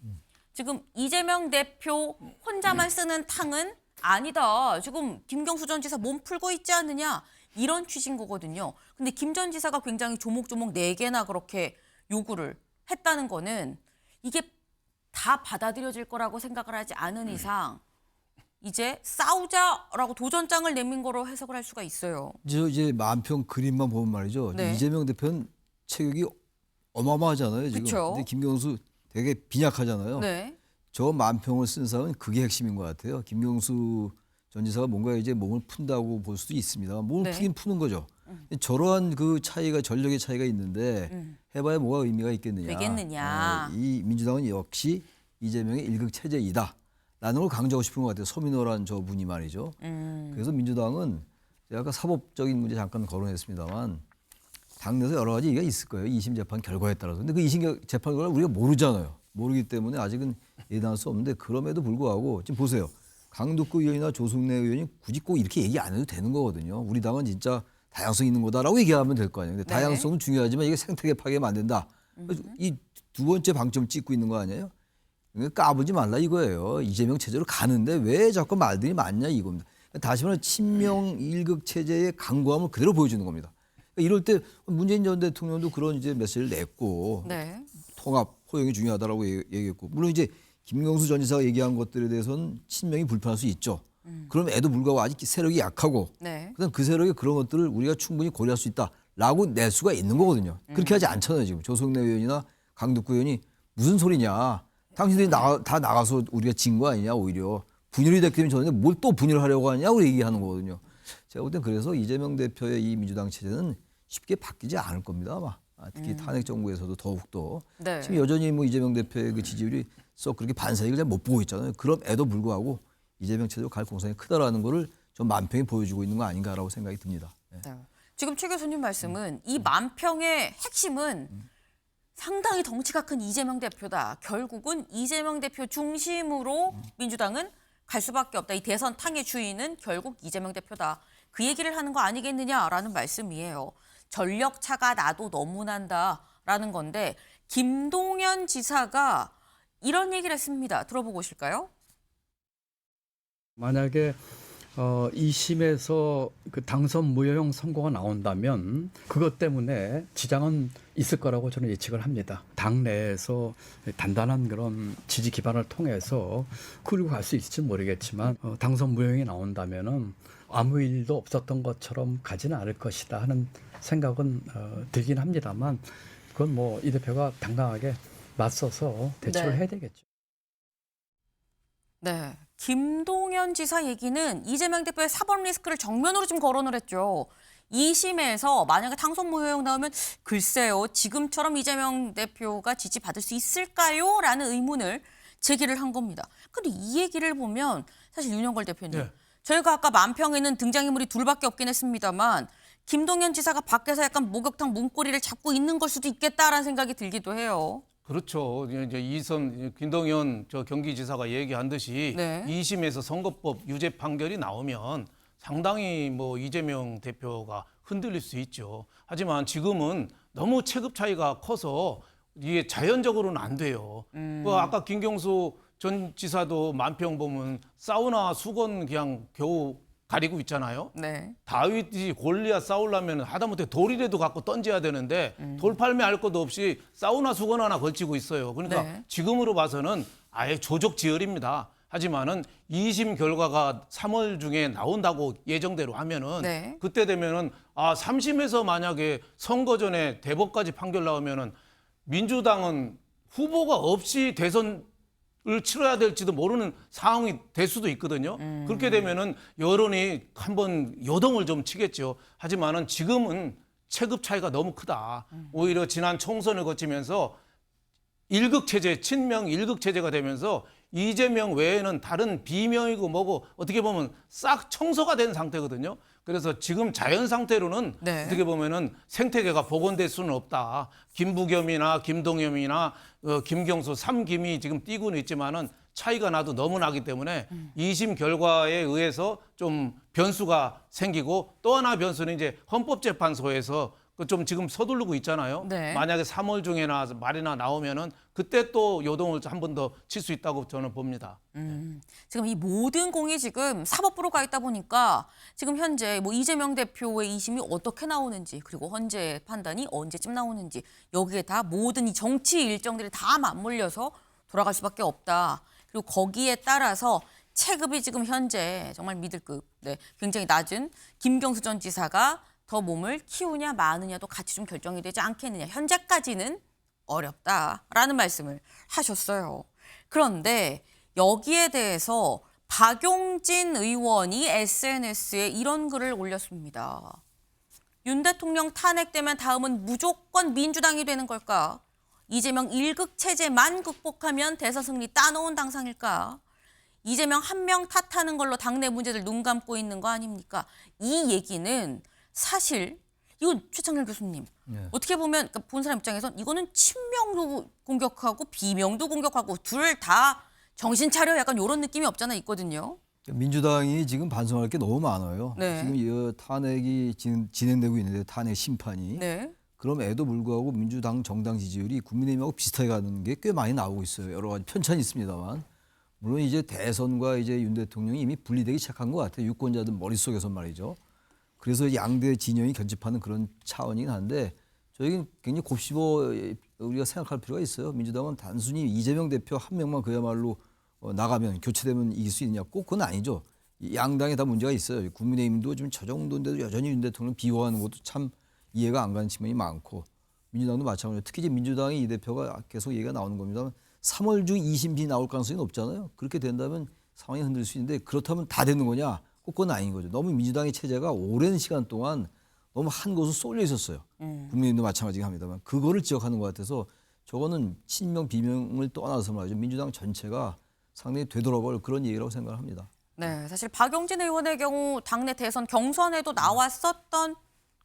지금 이재명 대표 혼자만 쓰는 탕은 아니다. 지금 김경수 전 지사 몸 풀고 있지 않느냐 이런 취지인 거거든요. 근데 김 전 지사가 굉장히 조목조목 4개나 그렇게 요구를 했다는 거는 이게 다 받아들여질 거라고 생각을 하지 않은 이상 이제 싸우자라고 도전장을 내민 거로 해석을 할 수가 있어요. 이제 만평 그림만 보면 말이죠. 네. 이재명 대표는 체격이 어마어마하잖아요. 지금. 그쵸. 근데 김경수 되게 빈약하잖아요. 네. 저 만평을 쓴 사람은 그게 핵심인 것 같아요. 김경수 전 지사가 뭔가 이제 몸을 푼다고 볼 수도 있습니다. 몸을 네. 푸긴 푸는 거죠. 저러한 그 차이가 전력의 차이가 있는데 해봐야 뭐가 의미가 있겠느냐. 되겠느냐. 이 민주당은 역시 이재명의 일극 체제이다. 라는 걸 강조하고 싶은 것 같아요. 서민호란 저 분이 말이죠. 그래서 민주당은 제가 아까 사법적인 문제 잠깐 거론했습니다만 당내에서 여러 가지 얘기가 있을 거예요. 2심 재판 결과에 따라서. 근데 그 2심 재판 결과를 우리가 모르잖아요. 모르기 때문에 아직은 예단할 수 없는데 그럼에도 불구하고 지금 보세요. 강덕구 의원이나 조승래 의원이 굳이 꼭 이렇게 얘기 안 해도 되는 거거든요. 우리 당은 진짜 다양성 있는 거다라고 얘기하면 될 거 아니에요. 근데 다양성은 중요하지만 이게 생태계 파괴하면 안 된다. 이 두 번째 방점 찍고 있는 거 아니에요? 까불지 말라 이거예요. 이재명 체제로 가는데 왜 자꾸 말들이 많냐 이겁니다. 다시 말해 친명 일극 체제의 강고함을 그대로 보여주는 겁니다. 이럴 때 문재인 전 대통령도 그런 이제 메시지를 냈고 네. 통합 포용이 중요하다라고 얘기했고 물론 이제 김경수 전 지사가 얘기한 것들에 대해서는 친명이 불편할 수 있죠. 그럼에도 불구하고 아직 세력이 약하고 네. 그다음 그 세력이 그런 것들을 우리가 충분히 고려할 수 있다라고 낼 수가 있는 거거든요. 그렇게 하지 않잖아요 지금 조성래 의원이나 강덕구 의원이 무슨 소리냐. 당신들이 다 나가서 우리가 진 거 아니냐 오히려. 분열이 됐기 때문에 저는 뭘 또 분열하려고 하냐고 얘기하는 거거든요. 제가 볼 땐 그래서 이재명 대표의 이 민주당 체제는 쉽게 바뀌지 않을 겁니다 아마. 특히 탄핵 정부에서도 더욱더. 네. 지금 여전히 뭐 이재명 대표의 그 지지율이 썩 그렇게 반사익을 잘 못 보고 있잖아요. 그럼에도 불구하고 이재명 체제로 갈 공산이 크다라는 거를 좀 만평이 보여주고 있는 거 아닌가라고 생각이 듭니다. 네. 네. 지금 최 교수님 말씀은 이 만평의 핵심은 상당히 덩치가 큰 이재명 대표다. 결국은 이재명 대표 중심으로 민주당은 갈 수밖에 없다. 이 대선 탕의 주인은 결국 이재명 대표다. 그 얘기를 하는 거 아니겠느냐라는 말씀이에요. 전력 차가 나도 너무 난다라는 건데 김동연 지사가 이런 얘기를 했습니다. 들어보고 오실까요? 만약에 2심에서 그 당선 무효형 선고가 나온다면 그것 때문에 지장은 있을 거라고 저는 예측을 합니다. 당내에서 단단한 그런 지지 기반을 통해서 끌고 갈 수 있을지 모르겠지만 당선 무효형이 나온다면은 아무 일도 없었던 것처럼 가지는 않을 것이다 하는 생각은 들긴 합니다만 그건 뭐 이 대표가 당당하게 맞서서 대처를 해야 되겠죠. 네. 김동연 지사 얘기는 이재명 대표의 사법 리스크를 정면으로 좀 거론을 했죠. 2심에서 만약에 당선 무효형 나오면 글쎄요. 지금처럼 이재명 대표가 지지받을 수 있을까요? 라는 의문을 제기를 한 겁니다. 근데 이 얘기를 보면 사실 윤영걸 대표님. 네. 저희가 아까 만평에는 등장인물이 둘밖에 없긴 했습니다만 김동연 지사가 밖에서 약간 목욕탕 문고리를 잡고 있는 걸 수도 있겠다라는 생각이 들기도 해요. 그렇죠. 이제 이선 김동연 저 경기지사가 얘기한 듯이 네. 2심에서 선거법 유죄 판결이 나오면 상당히 뭐 이재명 대표가 흔들릴 수 있죠. 하지만 지금은 너무 체급 차이가 커서 이게 자연적으로는 안 돼요. 그 아까 김경수 전 지사도 만평 보면 사우나 수건 그냥 겨우 가리고 있잖아요. 네. 다윗이 골리앗 싸우려면 하다못해 돌이라도 갖고 던져야 되는데 돌팔매 알 것도 없이 사우나 수건 하나 걸치고 있어요. 그러니까 네. 지금으로 봐서는 아예 조적지혈입니다. 하지만은 2심 결과가 3월 중에 나온다고 예정대로 하면은 네. 그때 되면은 3심에서 만약에 선거 전에 대법까지 판결 나오면은 민주당은 후보가 없이 대선을 치러야 될지도 모르는 상황이 될 수도 있거든요. 그렇게 되면은 여론이 한번 요동을 좀 치겠죠. 하지만은 지금은 체급 차이가 너무 크다. 오히려 지난 총선을 거치면서 일극 체제, 친명 일극 체제가 되면서 이재명 외에는 다른 비명이고 뭐고 어떻게 보면 싹 청소가 된 상태거든요. 그래서 지금 자연 상태로는 네. 어떻게 보면은 생태계가 복원될 수는 없다. 김부겸이나 김동겸이나 김경수 3김이 지금 뛰고는 있지만은 차이가 나도 너무 나기 때문에 2심 결과에 의해서 좀 변수가 생기고 또 하나 변수는 이제 헌법재판소에서 좀 지금 서두르고 있잖아요. 네. 만약에 3월 중에나 말이나 나오면은 그때 또 요동을 한 번 더 칠 수 있다고 저는 봅니다. 지금 이 모든 공이 지금 사법부로 가 있다 보니까 지금 현재 뭐 이재명 대표의 2심이 어떻게 나오는지 그리고 헌재 판단이 언제쯤 나오는지 여기에 다 모든 이 정치 일정들이 다 맞물려서 돌아갈 수밖에 없다. 그리고 거기에 따라서 체급이 지금 현재 정말 미들급, 굉장히 낮은 김경수 전 지사가 더 몸을 키우냐 마느냐도 같이 좀 결정이 되지 않겠느냐. 현재까지는 어렵다라는 말씀을 하셨어요. 그런데 여기에 대해서 박용진 의원이 SNS에 이런 글을 올렸습니다. 윤 대통령 탄핵되면 다음은 무조건 민주당이 되는 걸까? 이재명 1극 체제만 극복하면 대선 승리 따놓은 당상일까? 이재명 한 명 탓하는 걸로 당내 문제들 눈 감고 있는 거 아닙니까? 이 얘기는 사실 이건 최창렬 교수님 어떻게 보면 그러니까 본 사람 입장에선 이거는 친명도 공격하고 비명도 공격하고 둘 다 정신 차려 약간 이런 느낌이 없잖아 있거든요. 민주당이 지금 반성할 게 너무 많아요. 네. 지금 이 탄핵이 진행되고 있는데 탄핵 심판이 그럼에도 불구하고 민주당 정당 지지율이 국민의힘하고 비슷하게 가는 게 꽤 많이 나오고 있어요. 여러 가지 편차는 있습니다만 물론 이제 대선과 이제 윤 대통령이 이미 분리되기 시작한 것 같아요. 유권자들 머릿속에서 말이죠. 그래서 양대 진영이 결집하는 그런 차원이긴 한데 저희는 굉장히 곱씹어 우리가 생각할 필요가 있어요. 민주당은 단순히 이재명 대표 한 명만 그야말로 나가면 교체되면 이길 수 있느냐 꼭 그건 아니죠. 양당에 다 문제가 있어요. 국민의힘도 지금 저 정도인데도 여전히 윤 대통령 비호하는 것도 참 이해가 안 가는 측면이 많고 민주당도 마찬가지로 특히 이제 민주당의 이 대표가 계속 얘기가 나오는 겁니다만 3월 중 2심이 나올 가능성이 높잖아요. 그렇게 된다면 상황이 흔들릴 수 있는데 그렇다면 다 되는 거냐? 꼭 그건 아닌 거죠. 너무 민주당의 체제가 오랜 시간 동안 너무 한 곳으로 쏠려 있었어요. 국민의힘도 마찬가지긴 합니다만 그거를 지적하는 것 같아서 저거는 친명 비명을 떠나서 말이죠. 민주당 전체가 상당히 되돌아볼 그런 얘기라고 생각을 합니다. 네, 사실 박용진 의원의 경우 당내 대선 경선에도 나왔었던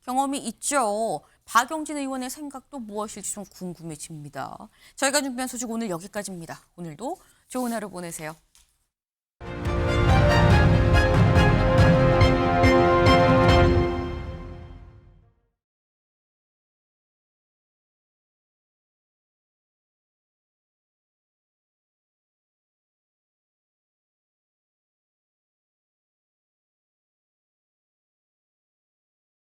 경험이 있죠. 박용진 의원의 생각도 무엇일지 좀 궁금해집니다. 저희가 준비한 소식 오늘 여기까지입니다. 오늘도 좋은 하루 보내세요.